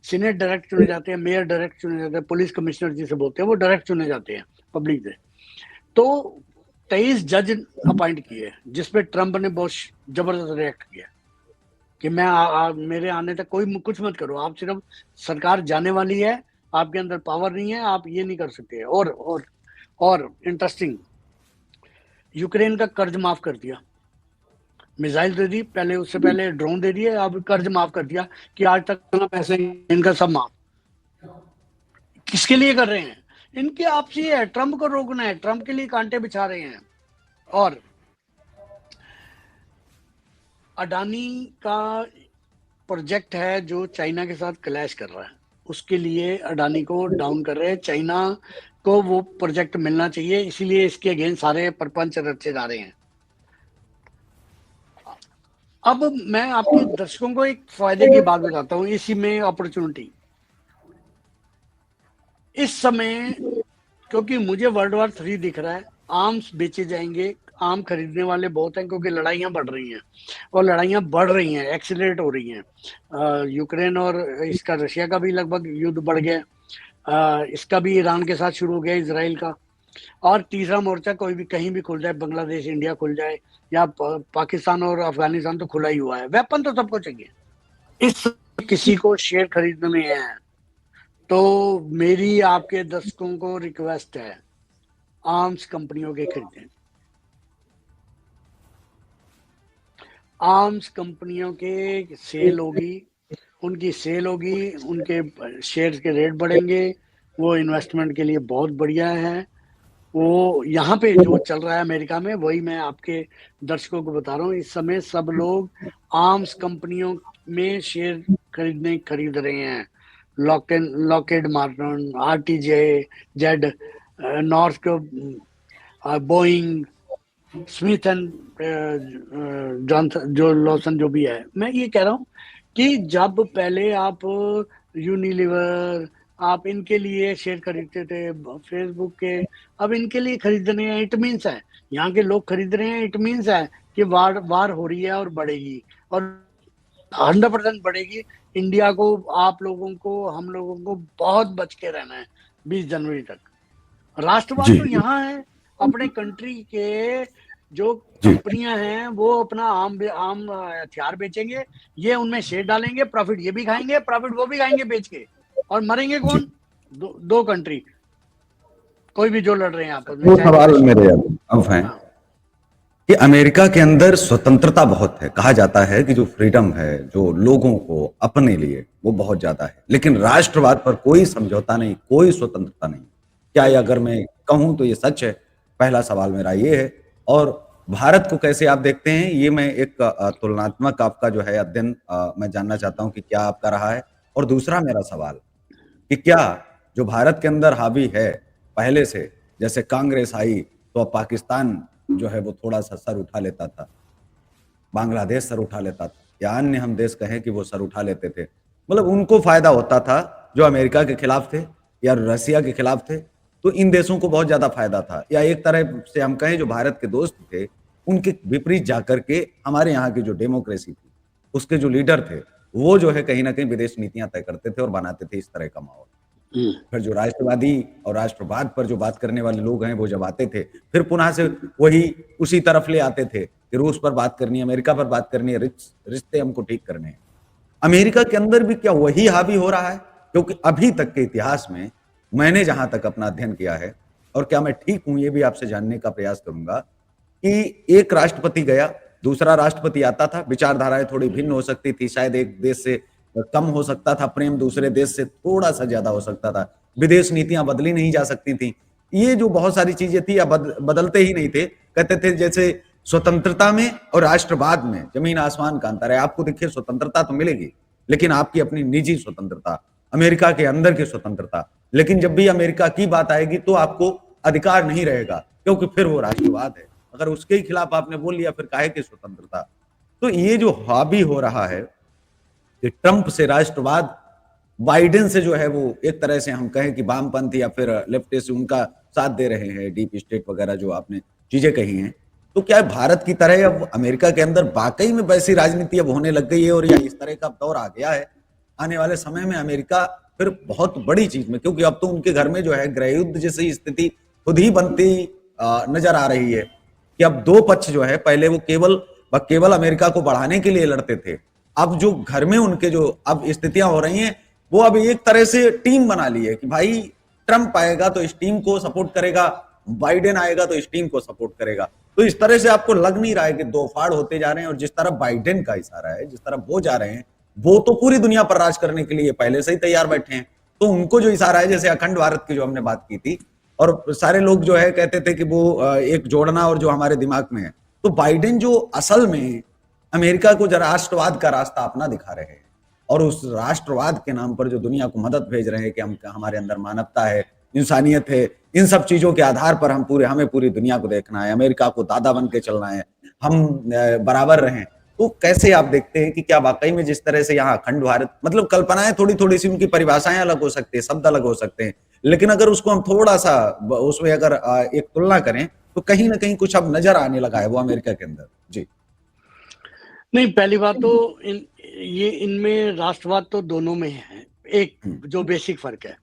सीनेट डायरेक्ट चुने जाते हैं, मेयर डायरेक्ट चुने जाते हैं, पुलिस कमिश्नर जिसे बोलते हैं वो डायरेक्ट चुने जाते हैं पब्लिक से। तो 23 जज अपॉइंट किए, जिसपे ट्रंप ने बहुत जबरदस्त रिएक्ट किया कि मेरे आने तक कोई कुछ मत करो, आप सिर्फ, सरकार जाने वाली है, आपके अंदर पावर नहीं है, आप ये नहीं कर सकते। और और इंटरेस्टिंग, यूक्रेन का कर्ज माफ कर दिया, मिसाइल दे दी, पहले उससे पहले ड्रोन दे दिए, अब कर्ज माफ कर दिया कि आज तक ना पैसे इनका सब माफ। किसके लिए कर रहे हैं? इनके आपसी है, ट्रंप को रोकना है, ट्रंप के लिए कांटे बिछा रहे हैं। और अडानी का प्रोजेक्ट है जो चाइना के साथ क्लैश कर रहा है, उसके लिए अडानी को डाउन कर रहे हैं। चाइना को वो प्रोजेक्ट मिलना चाहिए, इसीलिए इसके अगेंस्ट सारे प्रपंच रचे जा रहे हैं। अब मैं आपके दर्शकों को एक फायदे की बात बताता हूँ, इसी में अपॉर्चुनिटी इस समय, क्योंकि मुझे वर्ल्ड वॉर 3 दिख रहा है, आर्म्स बेचे जाएंगे, आर्म खरीदने वाले बहुत हैं, क्योंकि लड़ाइयां बढ़ रही हैं और लड़ाइयां बढ़ रही हैं, एक्सीलरेट हो रही हैं। यूक्रेन और इसका रशिया का भी लगभग युद्ध बढ़ गया, इसका भी ईरान के साथ शुरू हो गया, इसराइल का। और तीसरा मोर्चा कोई भी कहीं भी खुल जाए, बांग्लादेश इंडिया खुल जाए या पाकिस्तान और अफगानिस्तान तो खुला ही हुआ है, वेपन तो सबको चाहिए। इस किसी को शेयर खरीदने है तो मेरी आपके दर्शकों को रिक्वेस्ट है, आर्म्स कंपनियों के खरीदें। आर्म्स कंपनियों के सेल होगी, उनकी सेल होगी, उनके शेयर्स के रेट बढ़ेंगे, वो इन्वेस्टमेंट के लिए बहुत बढ़िया है। वो यहाँ पे जो चल रहा है अमेरिका में, वही मैं आपके दर्शकों को बता रहा हूँ। इस समय सब लोग आर्म्स कंपनियों में शेयर खरीद रहे हैं। Lockheed Martin, RTJ Z, north, Boeing, Smith and Johnson, जो लॉसन जो भी है। मैं ये कह रहा हूँ कि जब पहले आप यूनिलीवर, आप इनके लिए शेयर खरीदते थे फेसबुक के, अब इनके लिए खरीद रहे हैं, इट मीन्स है यहाँ के लोग खरीद रहे हैं, इट मीन्स है कि वार हो रही है और बढ़ेगी, और 100% बढ़ेगी। इंडिया को, आप लोगों को, हम लोगों को बहुत बच के रहना है 20 जनवरी तक। राष्ट्रवाद तो यहाँ है, अपने कंट्री के जो कंपनियां हैं वो अपना आम हथियार बेचेंगे, ये उनमें शेयर डालेंगे, प्रॉफिट ये भी खाएंगे, प्रॉफिट वो भी खाएंगे बेच के, और मरेंगे कौन? दो कंट्री, कोई भी जो लड़ रहे हैं आपस में। वो सवाल मेरे अब है कि अमेरिका के अंदर स्वतंत्रता बहुत है, कहा जाता है कि जो फ्रीडम है, जो लोगों को अपने लिए, वो बहुत ज्यादा है, लेकिन राष्ट्रवाद पर कोई समझौता नहीं, कोई स्वतंत्रता नहीं। क्या ये अगर मैं कहूं तो ये सच है? पहला सवाल मेरा ये है। और भारत को कैसे आप देखते हैं, ये मैं एक तुलनात्मक आपका जो है अध्ययन मैं जानना चाहता हूं कि क्या आपका रहा है। और दूसरा मेरा सवाल कि क्या जो भारत के अंदर हावी है पहले से, जैसे कांग्रेस आई तो अब पाकिस्तान जो है वो थोड़ा सा सर उठा लेता था, बांग्लादेश सर उठा लेता था, या अन्य हम देश कहें कि वो सर उठा लेते थे, मतलब उनको फायदा होता था जो अमेरिका के खिलाफ थे या रसिया के खिलाफ थे, तो इन देशों को बहुत ज्यादा फायदा था। या एक तरह से हम कहें जो भारत के दोस्त थे उनके विपरीत जाकर के हमारे यहाँ की जो डेमोक्रेसी थी, उसके जो लीडर थे, वो जो है कहीं ना कहीं विदेश नीतियां तय करते थे और बनाते थे इस तरह का माहौल। फिर जो राष्ट्रवादी और राष्ट्रवाद पर जो बात करने वाले लोग हैं वो जब आते थे, फिर पुनः से वही उसी तरफ ले आते थे कि रूस पर बात करनी है, अमेरिका पर बात करनी है, रिश्ते हमको ठीक करने हैं। अमेरिका के अंदर भी क्या वही हावी हो रहा है? क्योंकि अभी तक के इतिहास में मैंने जहां तक अपना अध्ययन किया है, और क्या मैं ठीक हूं ये भी आपसे जानने का प्रयास करूंगा, कि एक राष्ट्रपति गया, दूसरा राष्ट्रपति आता था, विचारधाराएं थोड़ी भिन्न हो सकती थी, शायद एक देश से कम हो सकता था प्रेम, दूसरे देश से थोड़ा सा ज्यादा हो सकता था, विदेश नीतियां बदली नहीं जा सकती थी, ये जो बहुत सारी चीजें थी बदलते ही नहीं थे। कहते थे जैसे स्वतंत्रता में और राष्ट्रवाद में जमीन आसमान का अंतर है। आपको देखिए स्वतंत्रता तो मिलेगी, लेकिन आपकी अपनी निजी स्वतंत्रता, अमेरिका के अंदर की स्वतंत्रता, लेकिन जब भी अमेरिका की बात आएगी तो आपको अधिकार नहीं रहेगा, क्योंकि फिर वो राष्ट्रवाद है। अगर उसके ही खिलाफ आपने बोल लिया फिर काहे की स्वतंत्रता? तो ये जो हावी हो रहा है कि ट्रंप से राष्ट्रवाद, बाइडेन से जो है वो एक तरह से हम कहें कि वामपंथ या फिर लेफ्टिस्ट से उनका साथ दे रहे हैं, डीप स्टेट वगैरह जो आपने चीजें कही हैं, तो क्या भारत की तरह अब अमेरिका के अंदर वाकई में वैसी राजनीति अब होने लग गई है और या इस तरह का दौर आ गया है? आने वाले समय में अमेरिका फिर बहुत बड़ी चीज में, क्योंकि अब तो उनके घर में जो है गृह युद्ध जैसी स्थिति खुद ही बनती नजर आ रही है कि अब दो पक्ष जो है, पहले वो केवल अमेरिका को बढ़ाने के लिए लड़ते थे, अब जो घर में उनके जो अब स्थितियां हो रही हैं, वो अब एक तरह से टीम बना ली है कि भाई ट्रंप आएगा तो इस टीम को सपोर्ट करेगा, बाइडेन आएगा तो इस टीम को सपोर्ट करेगा। तो इस तरह से आपको लग नहीं रहा है कि दो फाड़ होते जा रहे हैं, और जिस तरह बाइडेन का इशारा है, जिस तरह वो जा रहे हैं, वो तो पूरी दुनिया पर राज करने के लिए पहले से ही तैयार बैठे हैं। तो उनको जो इशारा है, जैसे अखंड भारत की जो हमने बात की थी, और सारे लोग जो है कहते थे कि वो एक जोड़ना और जो हमारे दिमाग में है, तो बाइडेन जो असल में अमेरिका को जरा राष्ट्रवाद का रास्ता अपना दिखा रहे हैं, और उस राष्ट्रवाद के नाम पर जो दुनिया को मदद भेज रहे हैं कि हम, हमारे अंदर मानवता है, इंसानियत है, इन सब चीजों के आधार पर हमें पूरी दुनिया को देखना है, अमेरिका को दादा बन के चलना है, हम बराबर रहें। तो कैसे आप देखते हैं कि क्या वाकई में जिस तरह से यहाँ अखंड भारत, मतलब कल्पनाएं थोड़ी थोड़ी सी, उनकी परिभाषाएं अलग हो सकती है, शब्द अलग हो सकते हैं, लेकिन अगर उसको हम थोड़ा सा उसमें अगर एक तुलना करें, तो कहीं ना कहीं कुछ अब नजर आने लगा है वो अमेरिका के अंदर। जी नहीं, पहली बात तो ये इनमें राष्ट्रवाद तो दोनों में है, एक जो बेसिक फर्क है।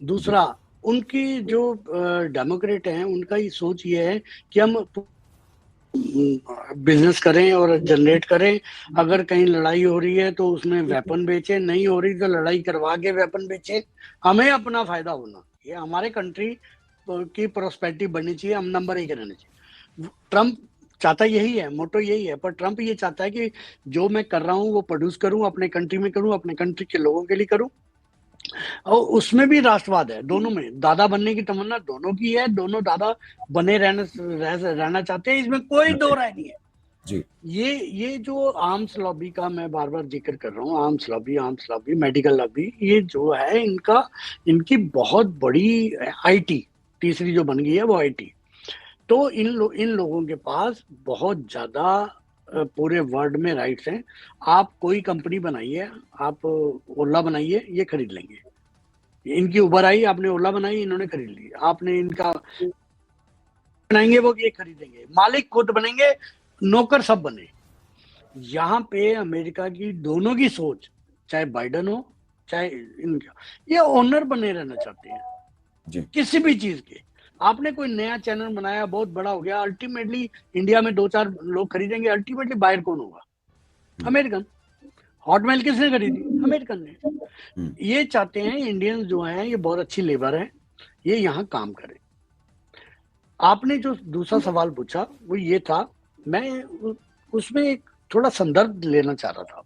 दूसरा, उनकी जो डेमोक्रेट हैं, उनका ये सोच ये है कि हम बिजनेस करें और जनरेट करें। अगर कहीं लड़ाई हो रही है तो उसमें वेपन बेचें, नहीं हो रही तो लड़ाई करवा के वेपन बेचें, हमें अपना फायदा होना, ये हमारे कंट्री की प्रोस्पेरिटी बढ़नी चाहिए, हम नंबर 1 रहना चाहिए। ट्रम्प चाहता यही है, मोटो यही है, पर ट्रम्प ये चाहता है कि जो मैं कर रहा हूँ वो प्रोड्यूस करूँ, अपने कंट्री में करूँ, अपने कंट्री के लोगों के लिए करूँ, और उसमें भी राष्ट्रवाद है। दोनों में दादा बनने की तमन्ना दोनों की है, दोनों दादा बने रहना चाहते हैं, इसमें कोई दो राय नहीं है। जी ये जो आर्म्स लॉबी का मैं बार बार जिक्र कर रहा हूँ, आर्म्स लॉबी, मेडिकल लॉबी, ये जो है इनकी बहुत बड़ी आईटी, तीसरी जो बन गई है वो आईटी। तो इन लोगों के पास बहुत ज्यादा पूरे वर्ल्ड में राइट्स हैं। आप कोई कंपनी बनाइए, आप ओला बनाइए, ये खरीद लेंगे। इनकी उबर आई, आपने ओला बनाई, इन्होंने खरीद ली। आपने इनका बनाएंगे, वो ये खरीदेंगे। मालिक खुद बनेंगे, नौकर सब बने। यहाँ पे अमेरिका की दोनों की सोच, चाहे बाइडन हो चाहे इनका, ये ओनर बने रहना चाहते हैं जी किसी भी चीज के। आपने कोई नया चैनल बनाया, बहुत बड़ा हो गया, अल्टीमेटली इंडिया में 2-4 लोग खरीदेंगे, अल्टीमेटली बायर कौन होगा? अमेरिकन। हॉटमेल किसने खरीदी? अमेरिकन ने। ये चाहते हैं इंडियंस जो हैं, ये बहुत अच्छी लेबर है, ये यहाँ काम करें। आपने जो दूसरा सवाल पूछा वो ये था, मैं उसमें एक थोड़ा संदर्भ लेना चाह रहा था।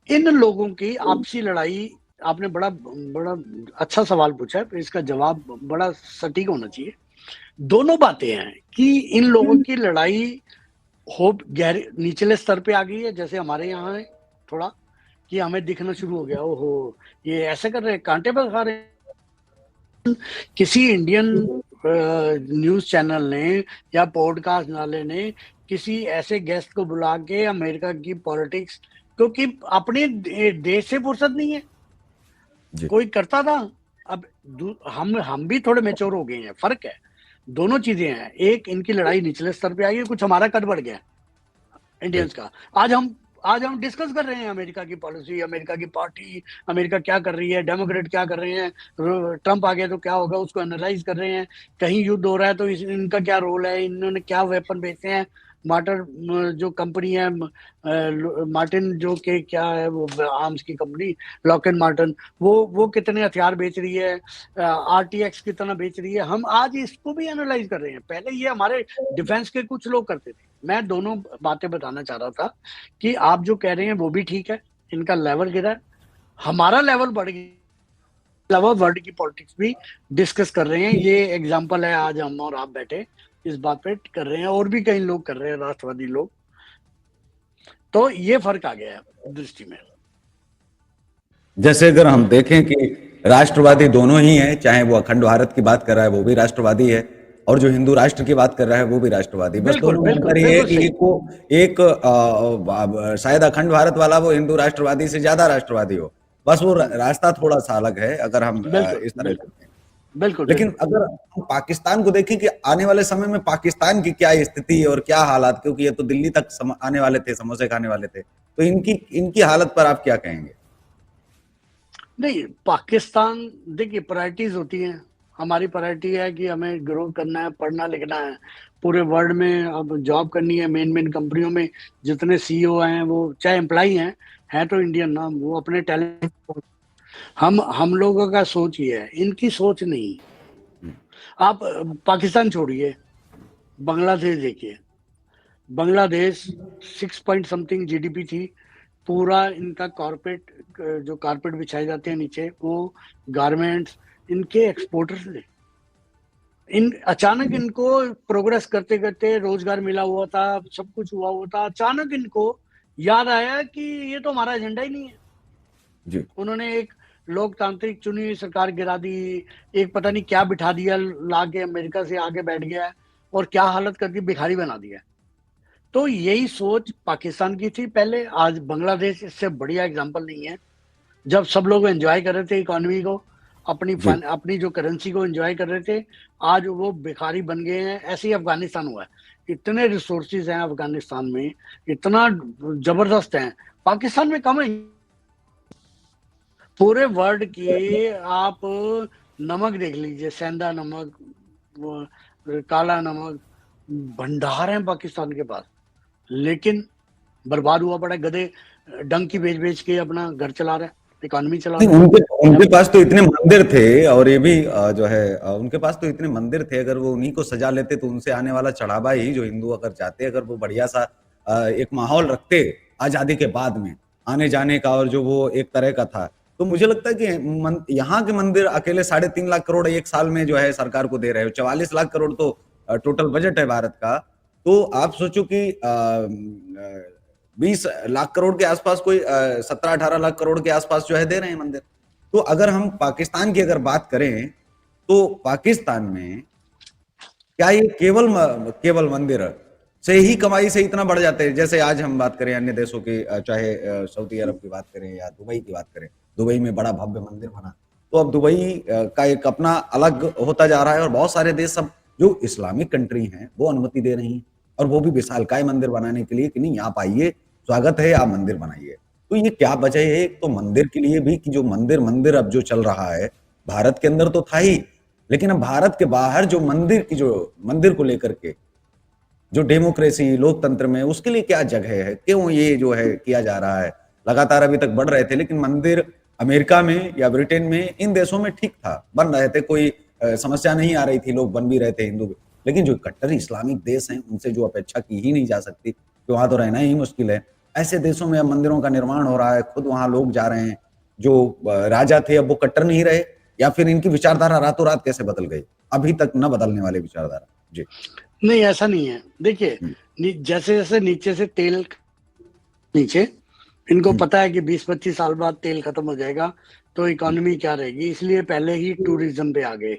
इन लोगों की आपसी लड़ाई, आपने बड़ा बड़ा अच्छा सवाल पूछा है, इसका जवाब बड़ा सटीक होना चाहिए। दोनों बातें हैं कि इन लोगों की लड़ाई हो गहरे निचले स्तर पे आ गई है, जैसे हमारे यहाँ है थोड़ा, कि हमें दिखना शुरू हो गया, ओहो ये ऐसे कर रहे हैं, कांटे पर खा रहे हैं। किसी इंडियन न्यूज चैनल ने या पॉडकास्ट वाले ने किसी ऐसे गेस्ट को बुला के अमेरिका की पॉलिटिक्स, क्योंकि अपने देश से फुर्सत नहीं है, कोई करता था, अब हम भी थोड़े मेच्योर हो गए हैं, फर्क है, दोनों चीजें हैं। एक, इनकी लड़ाई निचले स्तर पे आई है, कुछ हमारा कद बढ़ गया इंडियंस का। आज हम डिस्कस कर रहे हैं अमेरिका की पॉलिसी, अमेरिका की पार्टी, अमेरिका क्या कर रही है, डेमोक्रेट क्या कर रहे हैं, ट्रम्प आ गया तो क्या होगा, उसको एनालाइज कर रहे हैं। कहीं युद्ध हो रहा है तो इनका क्या रोल है, इन्होंने क्या वेपन बेचे हैं। मार्टर जो कंपनी है, मार्टिन जो के क्या है वो आर्म्स की कंपनी, लॉकहेड मार्टिन, वो कितने हथियार बेच रही है, आरटीएक्स कितना बेच रही है, हम आज इसको भी एनालाइज कर रहे हैं। पहले ये हमारे डिफेंस के कुछ लोग करते थे। मैं दोनों बातें बताना चाह रहा था कि आप जो कह रहे हैं वो भी ठीक है, इनका लेवल गिरा है, हमारा लेवल बढ़ गया, अलावा वर्ल्ड की पॉलिटिक्स भी डिस्कस कर रहे हैं। ये एग्जांपल है, आज हम और आप बैठे इस बात पे कर रहे हैं, और भी कई लोग कर रहे हैं, राष्ट्रवादी लोग। तो ये फर्क आ गया है दृष्टि में। जैसे अगर हम देखें कि राष्ट्रवादी दोनों ही हैं, चाहे वो अखंड भारत की बात कर रहा है वो भी राष्ट्रवादी है, और जो हिंदू राष्ट्र की बात कर रहा है वो भी राष्ट्रवादी। बस दोनों में अंतर ये है कि एक शायद अखंड भारत वाला वो हिंदू राष्ट्रवादी से ज्यादा राष्ट्रवादी हो, बस वो रास्ता थोड़ा सा अलग है, अगर हम इस तरह से। बिल्कुल। लेकिन अगर हम पाकिस्तान को देखें कि आने वाले समय में पाकिस्तान की क्या स्थिति और क्या हालात, क्योंकि ये तो दिल्ली तक आने वाले थे, समोसे खाने वाले थे, तो इनकी हालत पर आप क्या कहेंगे? नहीं, पाकिस्तान देखिए, प्रायोरिटीज होती हैं। हमारी प्रायोरिटी है कि हमें ग्रो करना है, पढ़ना लिखना है, पूरे वर्ल्ड में अब जॉब करनी है। मेन कंपनियों में जितने सीईओ हैं वो चाहे एम्प्लॉई हैं तो इंडियन ना, वो अपने टैलेंट, हम लोगों का सोच ये है, इनकी सोच नहीं। आप पाकिस्तान छोड़िए, बांग्लादेश देखिए, बांग्लादेश 6 पॉइंट समथिंग जीडीपी थी। पूरा इनका कारपेट, जो कारपेट बिछाए जाते हैं नीचे, वो गारमेंट्स इनके एक्सपोर्टर्स थे। इन अचानक इनको प्रोग्रेस करते करते रोजगार मिला हुआ था, सब कुछ हुआ था, अचानक इनको याद आया कि ये तो हमारा एजेंडा ही नहीं है। जी उन्होंने एक लोकतांत्रिक चुनी हुई सरकार गिरा दी, एक पता नहीं क्या बिठा दिया ला के, अमेरिका से आगे बैठ गया और क्या हालत करके भिखारी बना दिया। तो यही सोच पाकिस्तान की थी पहले। आज बांग्लादेश इससे बढ़िया एग्जांपल नहीं है। जब सब लोग एंजॉय कर रहे थे इकोनॉमी को, जी अपनी जो करेंसी को एंजॉय कर रहे थे, आज वो भिखारी बन गए हैं। ऐसे ही अफगानिस्तान हुआ है। इतने रिसोर्सेज हैं अफगानिस्तान में, इतना जबरदस्त है, पाकिस्तान में कम है। पूरे वर्ल्ड की आप नमक देख लीजिए, सेंधा नमक, काला नमक, भंडार है पाकिस्तान के पास, लेकिन बर्बाद हुआ पड़ा है। गधे डंकी बेच बेच के अपना घर चला रहे हैं, इकोनॉमी चला नहीं, रहे हैं। उनके उनके पास तो इतने मंदिर थे, और ये भी जो है उनके पास तो इतने मंदिर थे, अगर वो उन्हीं को सजा लेते तो उनसे आने वाला चढ़ावा ही, जो हिंदू अगर चाहते, अगर वो बढ़िया सा एक माहौल रखते आजादी के बाद में आने जाने का, और जो वो एक तरह का था, तो मुझे लगता है कि यहाँ के मंदिर अकेले 3.5 लाख करोड़ एक साल में जो है सरकार को दे रहे हो। 44 लाख करोड़ तो टोटल बजट है भारत का। तो आप सोचो कि 20 लाख करोड़ के आसपास, कोई 17-18 लाख करोड़ के आसपास जो है दे रहे हैं मंदिर। तो अगर हम पाकिस्तान की अगर बात करें, तो पाकिस्तान में क्या ये केवल मंदिर से ही कमाई से इतना बढ़ जाते हैं? जैसे आज हम बात करें अन्य देशों की, चाहे सऊदी अरब की बात करें या दुबई की बात करें, दुबई में बड़ा भव्य मंदिर बना, तो अब दुबई का एक अपना अलग होता जा रहा है, और बहुत सारे देश सब जो इस्लामिक कंट्री हैं वो अनुमति दे रही हैं, और वो भी विशालकाय मंदिर बनाने के लिए कि नहीं, आप आइए, स्वागत है, आप मंदिर बनाइए। तो ये क्या वजह है? एक तो मंदिर के लिए भी, कि जो मंदिर मंदिर अब जो चल रहा है, भारत के अंदर तो था ही, लेकिन अब भारत के बाहर जो मंदिर को लेकर के जो डेमोक्रेसी, लोकतंत्र में, उसके लिए क्या जगह है? क्यों ये जो है किया जा रहा है? लगातार अभी तक बढ़ रहे थे, लेकिन मंदिर अमेरिका में या ब्रिटेन में, इन देशों में ठीक था, बन रहे थे, कोई समस्या नहीं आ रही थी, लोग बन भी रहे थे हिंदू। लेकिन जो कट्टर इस्लामिक देश हैं, उनसे जो अपेक्षा की ही नहीं जा सकती, तो वहां तो रहना ही मुश्किल है। ऐसे देशों में अब मंदिरों का निर्माण हो रहा है, खुद वहां लोग जा रहे हैं। जो राजा थे अब वो कट्टर नहीं रहे, या फिर इनकी विचारधारा रातों रात कैसे बदल गई? अभी तक न बदलने वाली विचारधारा। जी नहीं, ऐसा नहीं है। देखिए, हम्म, जैसे जैसे नीचे से तेल, नीचे इनको हम्म, पता है कि 20-25 साल बाद तेल खत्म हो जाएगा, तो इकोनॉमी क्या रहेगी, इसलिए पहले ही टूरिज्म पे आ गए,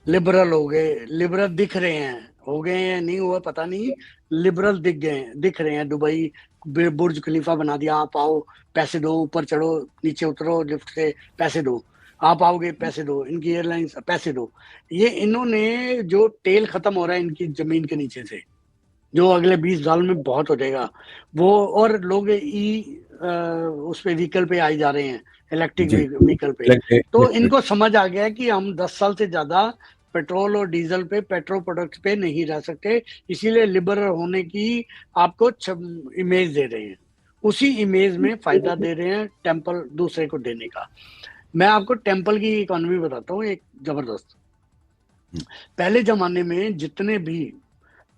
लिबरल हो गए। लिबरल दिख रहे हैं, हो गए हैं नहीं हुआ पता नहीं, लिबरल दिख रहे हैं। दुबई बुर्ज खलीफा बना दिया, आप आओ पैसे दो, ऊपर चढ़ो, नीचे उतरो लिफ्ट से, पैसे दो, आप आओगे पैसे दो, इनकी एयरलाइंस पैसे दो। ये इन्होंने, जो तेल खत्म हो रहा है इनकी जमीन के नीचे से, जो अगले 20 साल में बहुत हो जाएगा वो, और लोग उस पे व्हीकल पे आई जा रहे हैं, इलेक्ट्रिक जी व्हीकल पे। तो इलेक्ट्रिक। इनको समझ आ गया है कि हम 10 साल से ज्यादा पेट्रोल और डीजल पे, पेट्रोल प्रोडक्ट्स पे नहीं रह सकते, इसीलिए लिबरल होने की आपको इमेज दे रहे हैं। उसी इमेज में फायदा दे रहे हैं टेम्पल दूसरे को देने का। मैं आपको टेम्पल की इकोनॉमी बताता हूँ, एक जबरदस्त। पहले जमाने में जितने भी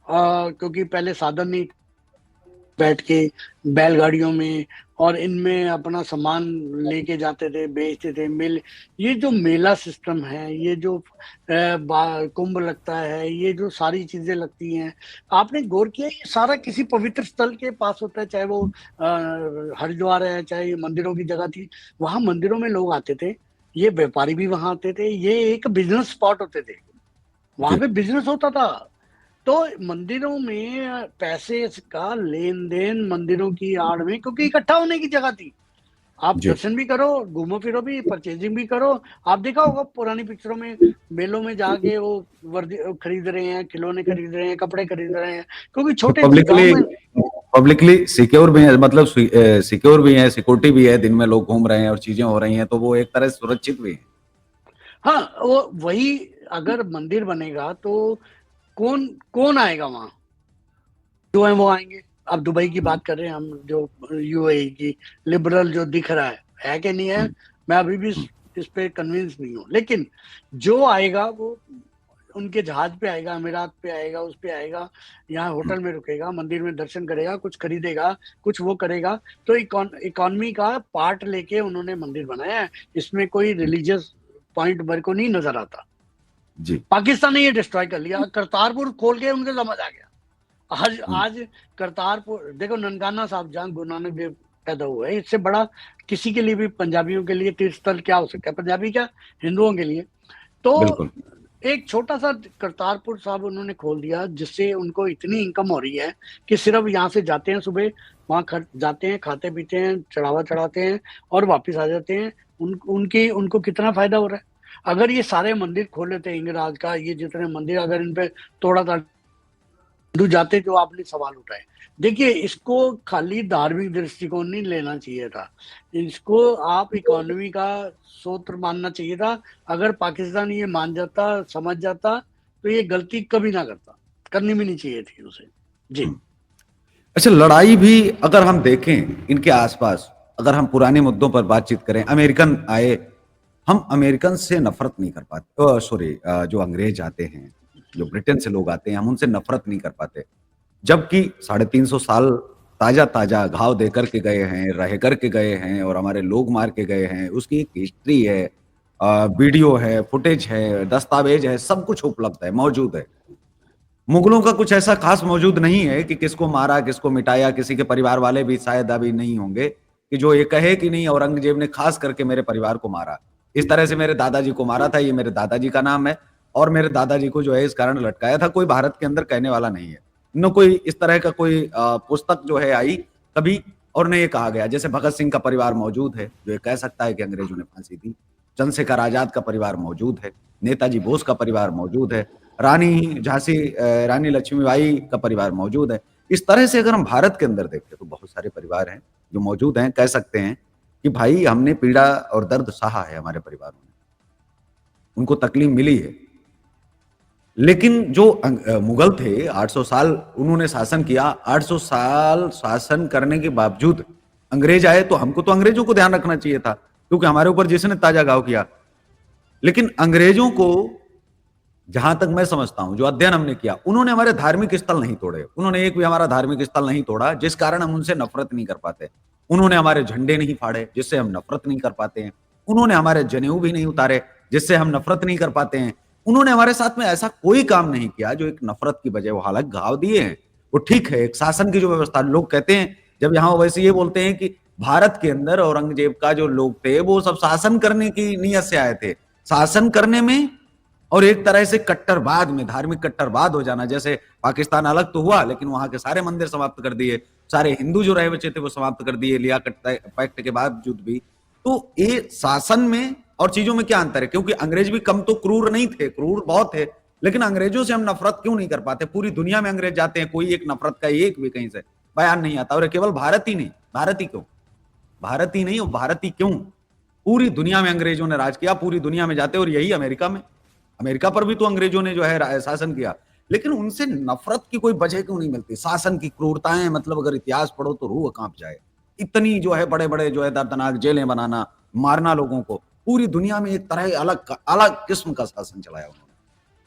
क्योंकि पहले साधन नहीं, बैठ के बैलगाड़ियों में और इनमें अपना सामान लेके जाते थे, बेचते थे। ये जो मेला सिस्टम है, ये जो कुंभ लगता है, ये जो सारी चीजें लगती हैं, आपने गौर किया ये सारा किसी पवित्र स्थल के पास होता है, चाहे वो हरिद्वार है, चाहे ये मंदिरों की जगह थी, वहां मंदिरों में लोग आते थे, ये व्यापारी भी वहां आते थे, ये एक बिजनेस स्पॉट होते थे, वहां जी पे बिजनेस होता था। तो मंदिरों में पैसे का लेन देन, मंदिरों की आड़ में, क्योंकि इकट्ठा होने की जगह थी, आप जी दर्शन भी करो, घूमो फिरो भी, परचेजिंग भी करो। आप देखा होगा पुरानी पिक्चरों में, मेलों में जाके वो वर्दी खरीद रहे हैं, खिलौने खरीद रहे हैं, कपड़े खरीद रहे हैं, क्योंकि छोटे गांव पब्लिकली में। पब्लिकली सिक्योर भी है, मतलब सिक्योर भी है, सिक्योरिटी भी है, दिन में लोग घूम रहे हैं और चीजें हो रही हैं, तो वो एक तरह से सुरक्षित भी है। हाँ, वो वही, अगर मंदिर बनेगा तो कौन कौन आएगा वहां? जो है वो आएंगे। अब दुबई की बात कर रहे हैं हम, जो यूएई की, लिबरल जो दिख रहा है कि नहीं है, मैं अभी भी इस पे कन्विंस नहीं हूँ, लेकिन जो आएगा वो उनके जहाज पे आएगा, अमीरात पे आएगा, उस पे आएगा, यहाँ होटल में रुकेगा, मंदिर में दर्शन करेगा, कुछ खरीदेगा, कुछ वो करेगा। तो इकोनॉमी का पार्ट लेके उन्होंने मंदिर बनाया है, इसमें कोई रिलीजियस पॉइंट मेरे को नहीं नजर आता। जी पाकिस्तान ने ये डिस्ट्रॉय कर लिया, करतारपुर खोल के उनके समझ आ गया। आज करतारपुर देखो, ननकाना साहब जहाँ गुरु नानक देव पैदा हुए, इससे बड़ा किसी के लिए भी, पंजाबियों के लिए तीर्थ स्थल क्या हो सकता है, पंजाबी क्या, हिंदुओं के लिए। तो बिल्कुल। एक छोटा सा करतारपुर साहब उन्होंने खोल दिया, जिससे उनको इतनी इनकम हो रही है कि सिर्फ यहाँ से जाते हैं सुबह, वहां जाते हैं, खाते पीते हैं, चढ़ावा चढ़ाते हैं और वापस आ जाते हैं। उनको कितना फायदा हो रहा है। अगर ये सारे मंदिर खोल लेते हैं इंगराज का, ये जितने मंदिर अगर इन पे तोड़ा हिंदू जाते, जो आपने सवाल उठाए, देखिए इसको खाली धार्मिक दृष्टिकोण नहीं लेना चाहिए था, इसको आप इकोनॉमी का सूत्र मानना चाहिए था। अगर पाकिस्तान ये मान जाता, समझ जाता, तो ये गलती कभी ना करता, करनी भी नहीं चाहिए थी उसे। जी। अच्छा, लड़ाई भी अगर हम देखें इनके आसपास, अगर हम पुराने मुद्दों पर बातचीत करें, अमेरिकन आए, हम अमेरिकन से नफरत नहीं कर पाते, सॉरी, जो अंग्रेज आते हैं, जो ब्रिटेन से लोग आते हैं, हम उनसे नफरत नहीं कर पाते। जबकि 350 साल ताजा ताजा घाव दे करके गए हैं, रह करके गए हैं, और हमारे लोग मार के गए हैं, उसकी एक हिस्ट्री है, वीडियो है, फुटेज है, दस्तावेज है, सब कुछ उपलब्ध है, मौजूद है। मुगलों का कुछ ऐसा खास मौजूद नहीं है कि किसको मारा, किसको मिटाया, किसी के परिवार वाले भी शायद अभी नहीं होंगे कि जो ये कहे कि नहीं औरंगजेब ने खास करके मेरे परिवार को मारा, इस तरह से मेरे दादाजी को मारा था, ये मेरे दादाजी का नाम है, और मेरे दादाजी को जो है इस कारण लटकाया था, कोई भारत के अंदर कहने वाला नहीं है। न कोई इस तरह का कोई पुस्तक जो है आई कभी, और न ये कहा गया। जैसे भगत सिंह का परिवार मौजूद है जो ये कह सकता है कि अंग्रेजों ने फांसी दी, चंद्रशेखर आजाद का परिवार मौजूद है, नेताजी बोस का परिवार मौजूद है, रानी झांसी रानी लक्ष्मीबाई का परिवार मौजूद है। इस तरह से अगर हम भारत के अंदर देखें तो बहुत सारे परिवार हैं जो मौजूद हैं। कह सकते हैं कि भाई हमने पीड़ा और दर्द सहा है, हमारे परिवारों ने, उनको तकलीफ मिली है। लेकिन जो मुगल थे, 800 साल उन्होंने शासन किया, 800 साल शासन करने के बावजूद अंग्रेज आए, तो हमको तो अंग्रेजों को ध्यान रखना चाहिए था, क्योंकि हमारे ऊपर जिसने ताजा घाव किया। लेकिन अंग्रेजों को, जहां तक मैं समझता हूं, जो अध्ययन हमने किया, उन्होंने हमारे धार्मिक स्थल नहीं तोड़े, उन्होंने एक भी हमारा धार्मिक स्थल नहीं तोड़ा, जिस कारण हम उनसे नफरत नहीं कर पाते। उन्होंने हमारे झंडे नहीं फाड़े, जिससे हम नफरत नहीं कर पाते हैं। उन्होंने हमारे जनेऊ भी नहीं उतारे, जिससे हम नफरत नहीं कर पाते हैं। उन्होंने हमारे साथ में ऐसा कोई काम नहीं किया जो एक नफरत की बजाय, वो हालांकि घाव दिए हैं, वो ठीक है, एक शासन की जो व्यवस्था, लोग कहते हैं जब यहाँ वैसे ये बोलते हैं कि भारत के अंदर औरंगजेब का जो लोग थे वो सब शासन करने की नीयत से आए थे, शासन करने में और एक तरह से कट्टरवाद में, धार्मिक कट्टरवाद हो जाना। जैसे पाकिस्तान अलग तो हुआ, लेकिन वहां के सारे मंदिर समाप्त कर दिए, सारे हिंदू जो रहे बचे थे वो समाप्त कर दिए लियाकत पैक्ट के बावजूद भी। तो ये शासन में और चीजों में क्या अंतर है? क्योंकि अंग्रेज भी कम तो क्रूर नहीं थे, क्रूर बहुत थे, लेकिन अंग्रेजों से हम नफरत क्यों नहीं कर पाते? पूरी दुनिया में अंग्रेज जाते हैं, कोई एक नफरत का एक भी कहीं से बयान नहीं आता। और केवल भारत ही नहीं, भारत ही क्यों, भारत ही नहीं और भारत ही क्यों, पूरी दुनिया में अंग्रेजों ने राज किया, पूरी दुनिया में जाते। और यही अमेरिका में, अमेरिका पर भी तो अंग्रेजों ने जो है शासन किया, लेकिन उनसे नफरत की कोई वजह क्यों नहीं मिलती? शासन की क्रूरताएं, मतलब अगर इतिहास पढ़ो तो रूह कांप जाए। इतनी जो है बड़े बड़े जो है दर्दनाक जेलें बनाना, मारना लोगों को, पूरी दुनिया में एक तरह अलग अलग किस्म का शासन चलाया उन्होंने।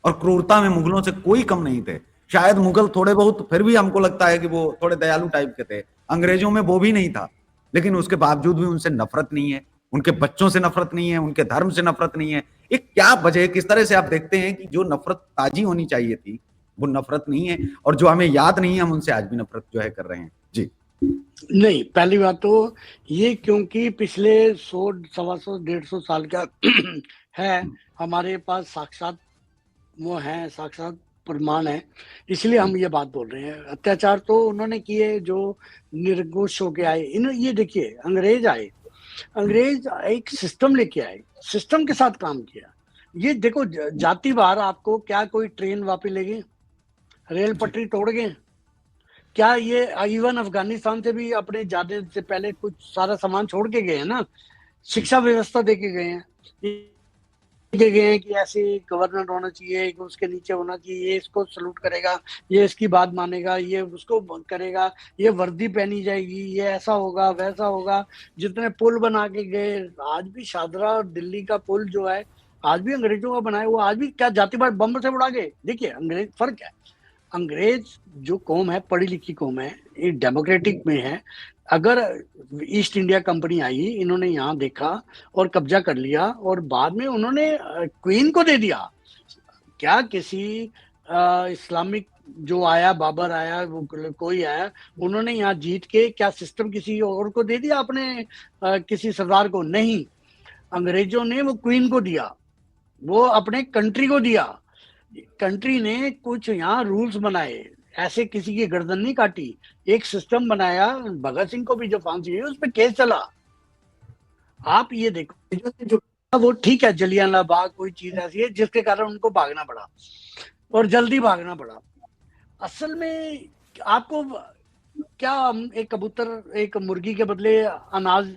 और क्रूरता में मुगलों से कोई कम नहीं थे। शायद मुगल थोड़े बहुत, फिर भी हमको लगता है कि वो थोड़े दयालु टाइप के थे, अंग्रेजों में वो भी नहीं था, लेकिन उसके बावजूद भी उनसे नफरत नहीं है, उनके बच्चों से नफरत नहीं है, उनके धर्म से नफरत नहीं है। एक क्या वजह है? किस तरह से आप देखते हैं कि जो नफरत ताजी होनी चाहिए थी वो नफरत नहीं है, और जो हमें याद नहीं है हम उनसे आज भी नफरत जो है कर रहे हैं? जी नहीं, पहली बात तो ये, क्योंकि पिछले 100, 125, 150 साल का है, हमारे पास साक्षात वो है, साक्षात प्रमाण है, इसलिए हम ये बात बोल रहे हैं। अत्याचार तो उन्होंने किए जो निर्घुष होके आए। इन ये देखिए, अंग्रेज आए, अंग्रेज एक सिस्टम लेके आए, सिस्टम के साथ काम किया। ये देखो, जातिवार आपको क्या कोई ट्रेन वापस ले गए, रेल पटरी तोड़ गए क्या? ये इवन अफगानिस्तान से भी अपने जाने से पहले कुछ सारा सामान छोड़ के गए हैं ना, शिक्षा व्यवस्था दे के गए हैं, के गए हैं कि ऐसे गवर्नर होना चाहिए, उसके नीचे होना चाहिए, ये इसको सलूट करेगा, ये इसकी बात मानेगा, ये उसको करेगा, ये वर्दी पहनी जाएगी, ये ऐसा होगा, वैसा होगा। जितने पुल बना के गए, आज भी शादरा और दिल्ली का पुल जो है आज भी अंग्रेजों का बनाया हुआ, आज भी क्या जातिवाद बम से उड़ा गए? देखिए अंग्रेज, फर्क है, अंग्रेज जो कौम है, पढ़ी लिखी कौम है, ये डेमोक्रेटिक में है। अगर ईस्ट इंडिया कंपनी आई, इन्होंने यहाँ देखा और कब्जा कर लिया और बाद में उन्होंने क्वीन को दे दिया। क्या किसी इस्लामिक जो आया, बाबर आया, वो कोई आया, उन्होंने यहाँ जीत के क्या सिस्टम किसी और को दे दिया अपने किसी सरदार को? नहीं, अंग्रेजों ने वो क्वीन को दिया, वो अपने कंट्री को दिया। कंट्री ने कुछ यहाँ रूल्स बनाए, ऐसे किसी की गर्दन नहीं काटी, एक सिस्टम बनाया। भगत सिंह को भी जो फांसी हुई उस पर केस चला। आप ये देखो, जो वो ठीक है, जलियांवाला बाग कोई चीज ऐसी है जिसके कारण उनको भागना पड़ा और जल्दी भागना पड़ा। असल में आपको क्या, हम एक कबूतर, एक मुर्गी के बदले अनाज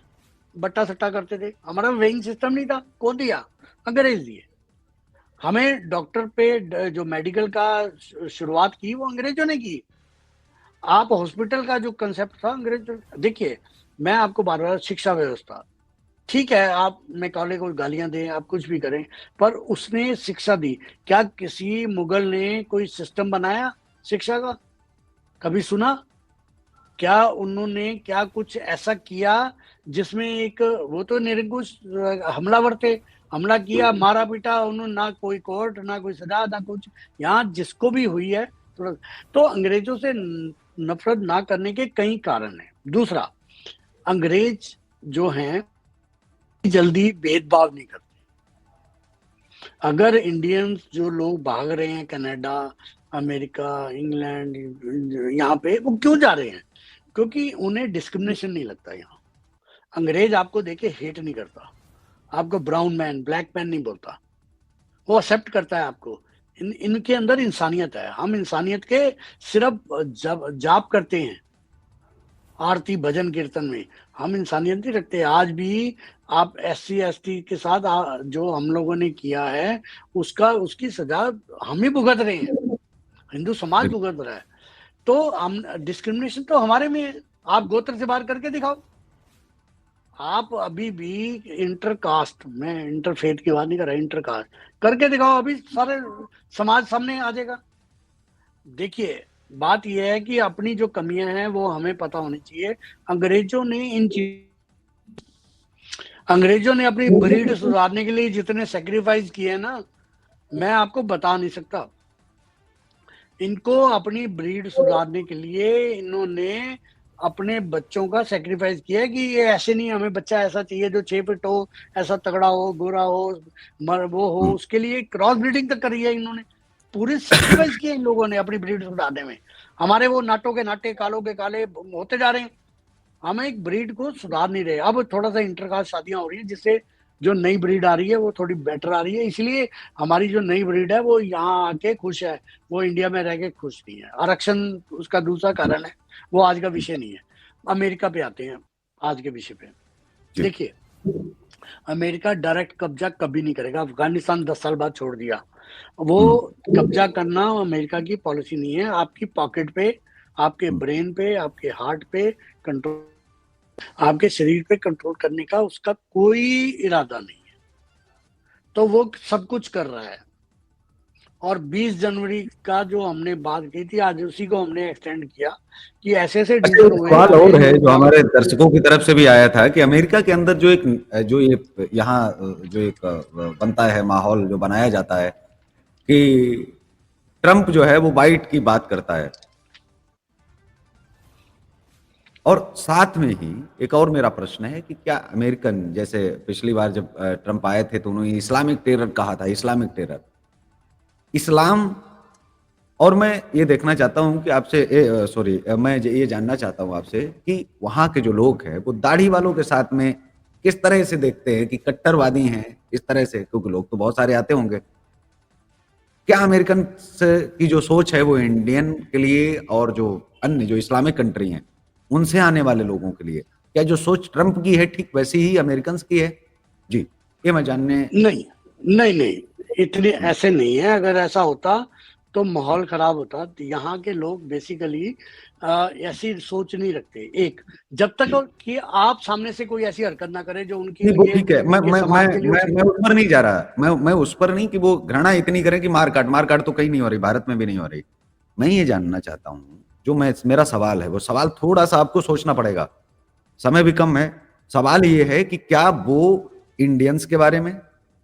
बट्टा सट्टा करते थे? हमारा वेइंग सिस्टम नहीं था, कौन दिया? अंग्रेज दिए हमें। डॉक्टर पे जो मेडिकल का शुरुआत की वो अंग्रेजों ने की। आप हॉस्पिटल का जो कंसेप्ट था अंग्रेजों। देखिए मैं आपको बार बार, शिक्षा व्यवस्था ठीक है, आप मैकाले को गालियां दें, आप कुछ भी करें, पर उसने शिक्षा दी। क्या किसी मुगल ने कोई सिस्टम बनाया शिक्षा का? कभी सुना? क्या उन्होंने क्या कुछ ऐसा किया जिसमें एक, वो तो निरंकुश हमलावर थे, हमला किया, मारा पीटा उन्होंने, ना कोई कोर्ट, ना कोई सजा, ना कुछ। यहाँ जिसको भी हुई है तो अंग्रेजों से नफरत ना करने के कई कारण हैं। दूसरा, अंग्रेज जो हैं जल्दी भेदभाव नहीं करते। अगर इंडियंस जो लोग भाग रहे हैं कनाडा, अमेरिका, इंग्लैंड, यहाँ पे वो क्यों जा रहे हैं? क्योंकि उन्हें डिस्क्रिमिनेशन नहीं लगता। यहाँ अंग्रेज आपको देखे हेट नहीं करता, आपको ब्राउन मैन, ब्लैक मैन नहीं बोलता, वो एक्सेप्ट करता है आपको। इनके अंदर इंसानियत है। हम इंसानियत के सिर्फ जाप करते हैं, आरती भजन कीर्तन में, हम इंसानियत नहीं रखते। आज भी आप SC ST के साथ जो हम लोगों ने किया है उसकी सजा हम ही भुगत रहे हैं, हिंदू समाज भुगत रहा है। तो हम, डिस्क्रिमिनेशन तो हमारे में है। आप गोत्र से बाहर करके दिखाओ। आप अभी भी इंटर कास्ट, मैं इंटरफेथ की बात नहीं कर रहा, इंटर कास्ट करके दिखाओ, अभी सारे समाज सामने आ जाएगा। देखिए बात यह है कि अपनी जो कमियां हैं वो हमें पता होनी चाहिए। अंग्रेजों ने अपनी ब्रीड सुधारने के लिए जितने सेक्रीफाइस किए ना, मैं आपको बता नहीं सकता। इनको अपनी ब्रीड सुधारने के लिए इन्होंने अपने बच्चों का सेक्रीफाइस किया है कि ये ऐसे नहीं, हमें बच्चा ऐसा चाहिए जो 6 फीट हो, ऐसा तगड़ा हो, गोरा हो, वो हो, उसके लिए क्रॉस ब्रीडिंग तक करी है इन्होंने। पूरे सेक्रीफाइस किए इन लोगों ने अपनी ब्रीड सुधारने में। हमारे वो नाटों के नाटे, कालों के काले होते जा रहे हैं, हमें एक ब्रीड को सुधार नहीं रहे। अब थोड़ा सा इंटरकास्ट शादियां हो रही है जिससे जो नई ब्रीड आ रही है वो थोड़ी बेटर आ रही है, इसलिए हमारी जो नई ब्रीड है वो यहाँ आके खुश है, वो इंडिया में रह के खुश नहीं है। आरक्षण उसका दूसरा कारण है, वो आज का विषय नहीं है। अमेरिका पे आते हैं, आज के विषय पे। देखिए अमेरिका डायरेक्ट कब्जा कभी नहीं करेगा। अफगानिस्तान 10 साल बाद छोड़ दिया, वो कब्जा करना अमेरिका की पॉलिसी नहीं है। आपकी पॉकेट पे, आपके ब्रेन पे, आपके हार्ट पे कंट्रोल, आपके शरीर पे कंट्रोल करने का उसका कोई इरादा नहीं है। तो वो सब कुछ कर रहा है। और 20 जनवरी का जो हमने बात की थी, आज उसी को हमने एक्सटेंड किया कि ऐसे ऐसे अच्छा, सवाल और है जो हमारे दर्शकों की तरफ से भी आया था कि अमेरिका के अंदर जो ये यहाँ जो एक बनता है माहौल, जो बनाया जाता है कि ट्रंप जो है वो वाइट की बात करता है, और साथ में ही एक और मेरा प्रश्न है कि क्या अमेरिकन, जैसे पिछली बार जब ट्रंप आए थे तो उन्होंने इस्लामिक टेरर कहा था, इस्लामिक टेरर, इस्लाम, और मैं ये देखना चाहता हूं कि आपसे, मैं ये जानना चाहता हूं आपसे कि वहां के जो लोग हैं वो दाढ़ी वालों के साथ में किस तरह से देखते हैं कि कट्टरवादी हैं, इस तरह से, क्योंकि लोग तो बहुत सारे आते होंगे। क्या अमेरिकन की जो सोच है वो इंडियन के लिए और जो अन्य जो इस्लामिक कंट्री हैं उनसे आने वाले लोगों के लिए, क्या जो सोच ट्रंप की है ठीक वैसी ही अमेरिकन की है? जी, ये मैं जानने। नहीं, इतने ऐसे नहीं है। अगर ऐसा होता तो माहौल खराब होता। तो यहाँ के लोग बेसिकली ऐसी सोच नहीं रखते। एक, जब तक जी कि आप सामने से कोई ऐसी हरकत ना करे जो उनके नहीं वो लिए, ठीक है, उनके समाज के लिए उचित मैं हो। उस पर नहीं जा रहा, मैं उस पर नहीं कि वो घृणा इतनी करें कि मार काट तो कहीं नहीं हो रही, भारत में भी नहीं हो रही। मैं ये जानना चाहता हूँ, जो मैं मेरा सवाल है वो सवाल थोड़ा सा आपको सोचना पड़ेगा, समय भी कम है। सवाल ये है कि क्या वो इंडियंस के बारे में,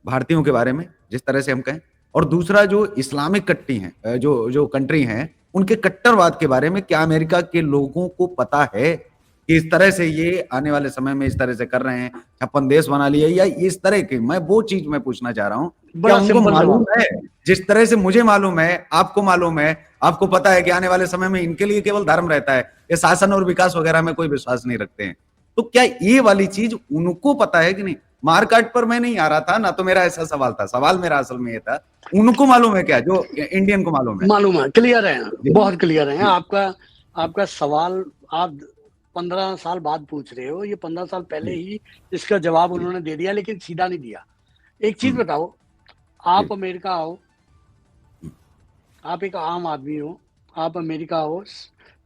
भारतीयों के बारे में जिस तरह से हम कहें, और दूसरा जो इस्लामिक कट्टी हैं, जो जो कंट्री हैं, उनके कट्टरवाद के बारे में क्या अमेरिका के लोगों को पता है कि इस तरह से ये आने वाले समय में इस तरह से कर रहे हैं, 56 देश बना लिए, या इस तरह के, मैं वो चीज मैं पूछना चाह रहा हूं, क्या बड़ा उनको सिंपल मालूम सवाल। है जिस तरह से मुझे मालूम है, आपको मालूम है, आपको पता है कि आने वाले समय में इनके लिए केवल धर्म रहता है, ये शासन और विकास वगैरह में कोई विश्वास नहीं रखते हैं। तो क्या ये वाली चीज उनको पता है कि नहीं? मारकाट पर मैं नहीं आ रहा था ना, तो मेरा ऐसा सवाल था, सवाल मेरा असल में ये था, उनको मालूम है क्या जो इंडियन को मालूम है? मालूम है, क्लियर है, जी बहुत क्लियर है जी आपका। आपका सवाल आप 15 साल बाद पूछ रहे हो, ये 15 साल पहले जी ही इसका जवाब जी उन्होंने दे दिया, लेकिन सीधा नहीं दिया। एक चीज हम्म, बताओ, जी आप अमेरिका आओ, हम्म, आप एक आम आदमी हो, आप अमेरिका हो,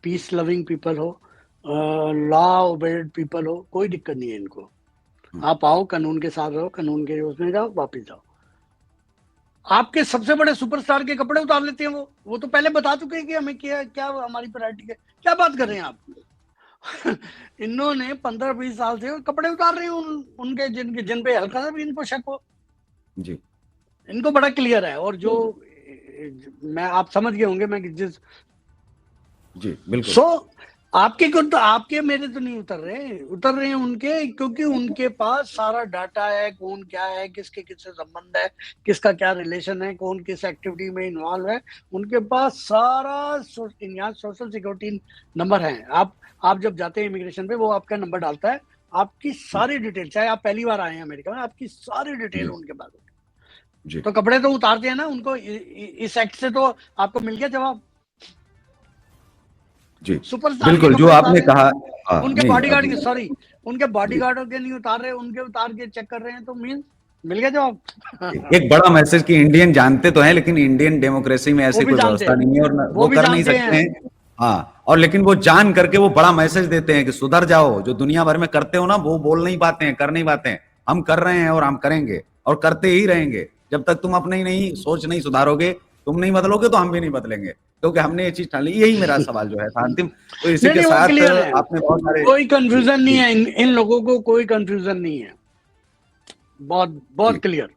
पीस लविंग पीपल हो, लॉ ओबेड पीपल हो, कोई दिक्कत नहीं है इनको। हम्म, आप आओ, कानून के साथ रहो, कानून के उसमें जाओ, वापिस जाओ। आपके सबसे बड़े सुपरस्टार के कपड़े उतार लेते हैं वो तो पहले बता चुके हैं कि हमें क्या क्या हमारी प्रायोरिटी है। क्या बात कर रहे हैं आप? इन्होंने 15-20 साल से कपड़े उतार रहे हैं उनके जिन पे हल्का सा भी इनको शक हो। जी इनको बड़ा क्लियर है। और जो मैं, आप समझ गए होंगे मैं जिस, जी बिल्कुल सो आपके को तो, आपके मेरे तो नहीं उतर रहे हैं उनके, क्योंकि उनके पास सारा डाटा है, कौन क्या है, किसके किससे संबंध है, किसका क्या रिलेशन है, कौन किस एक्टिविटी में इन्वॉल्व है। उनके पास सारा यहाँ सोशल सिक्योरिटी नंबर है। आप जब जाते हैं इमिग्रेशन पे, वो आपका नंबर डालता है, आपकी हम्म, सारी डिटेल, चाहे आप पहली बार आए हैं अमेरिका में, आपकी सारी डिटेल जी उनके पास होती जी है। तो कपड़े तो उतारते हैं ना उनको, इस एक्ट से तो आपको मिल गया जवाब। जी सुपरस्टार के बिल्कुल जो कपड़े उतार आपने रहे हैं, कहा। हाँ उनके नहीं बॉडीगार्ड अभी के, सॉरी, उनके जी बॉडीगार्डों के नहीं उतार रहे, उनके उतार के चेक कर रहे हैं, तो मीन मिल गया जवाब। एक बड़ा मैसेज कि इंडियन जानते तो हैं, लेकिन इंडियन डेमोक्रेसी में वो ऐसी भी कोई जानते व्यवस्था हैं, नहीं है और वो वो भी कर नहीं जानते सकते हैं। हैं। हाँ, और लेकिन वो जान करके वो बड़ा मैसेज देते हैं कि सुधर जाओ, जो दुनिया भर में करते हो ना वो बोल नहीं पाते हैं, कर नहीं पाते हैं। हम कर रहे हैं और हम करेंगे और करते ही रहेंगे जब तक तुम अपनी नहीं सोच नहीं सुधारोगे, तुम नहीं बदलोगे तो हम भी नहीं बदलेंगे, क्योंकि हमने ये चीज ठान ली। यही मेरा सवाल जो है था अंतिम। तो इसी नहीं के नहीं, वो साथ क्लियर है, आपने बहुत सारे। कोई जी कंफ्यूजन नहीं जी है, इन लोगों को कोई कंफ्यूजन नहीं है। बहुत बहुत जी क्लियर।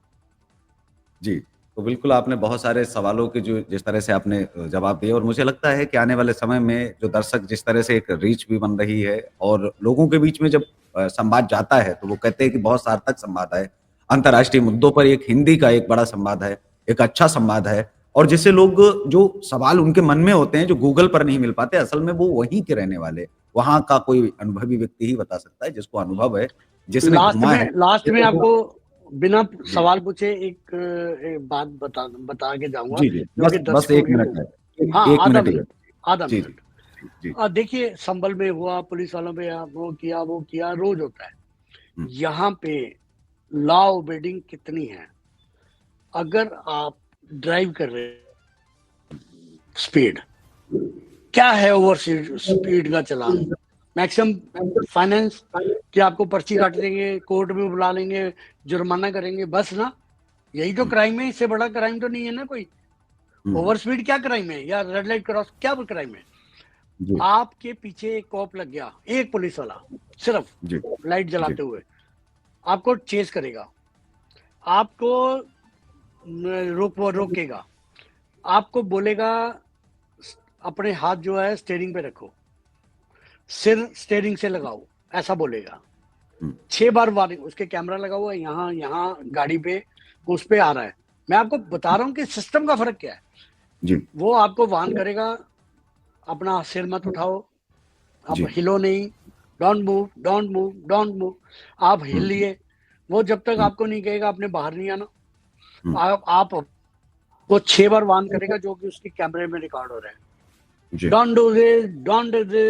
जी, तो बिल्कुल आपने बहुत सारे सवालों के जो जिस तरह से आपने जवाब दिए, और मुझे लगता है कि आने वाले समय में जो दर्शक जिस तरह से एक रीच भी बन रही है, और लोगों के बीच में जब संवाद जाता है तो वो कहते हैं कि बहुत सार्थक संवाद है। अंतर्राष्ट्रीय मुद्दों पर एक हिंदी का एक बड़ा संवाद है, एक अच्छा संवाद है, और जिससे लोग, जो सवाल उनके मन में होते हैं जो गूगल पर नहीं मिल पाते, असल में वो वहीं के रहने वाले, वहाँ का कोई अनुभवी व्यक्ति ही बता सकता है, जिसको अनुभव है, जिसने घूमा है। लास्ट में देखो, आपको बिना जी सवाल पूछे एक बात बता के जाऊंगा, जी जी, जो कि बस दर्शकों एक के मिनट लिए। है, हाँ, एक आधा मिनट ही है। मिनट, आधा जी जी मिनट। जी देखिए, संभल में हुआ, पुलिस वालों पे वो किया, रोज होता है। हम्म, यहाँ पे लॉ ओबेडिंग कितनी है? अगर आप ड्राइव कर रहे हैं, स्पीड क्या है, ओवर स्पीड का चलान, मैक्सिमम फाइनेंस, कि आपको पर्ची काट देंगे, कोर्ट में बुला लेंगे, जुर्माना करेंगे, बस ना। यही तो हम्म, क्राइम है, इससे बड़ा क्राइम तो नहीं है ना कोई। हम्म, ओवर स्पीड क्या क्राइम है, या रेड लाइट क्रॉस क्या क्राइम है? जी आपके पीछे एक कॉप लग गया, एक पुलिस वाला, सिर्फ जी लाइट जी जलाते हुए आपको चेस करेगा, आपको रोकेगा, आपको बोलेगा अपने हाथ जो है स्टेयरिंग पे रखो, सिर स्टेयरिंग से लगाओ, ऐसा बोलेगा। हम्म, 6 बार वार्निंग, उसके कैमरा लगा हुआ है यहाँ यहाँ गाड़ी पे, उस पे आ रहा है। मैं आपको बता रहा हूँ कि सिस्टम का फर्क क्या है। जी वो आपको वार्न करेगा, अपना सिर मत उठाओ, आप जी हिलो नहीं, don't move, don't move, don't move. आप हिल हम्म, लिए, वो जब तक हम्म, आपको नहीं कहेगा आपने बाहर नहीं आना, हम्म, आप वो 6 बार वार्न करेगा, जो कि उसके कैमरे में रिकॉर्ड हो रहा है। जी don't do this, don't do this.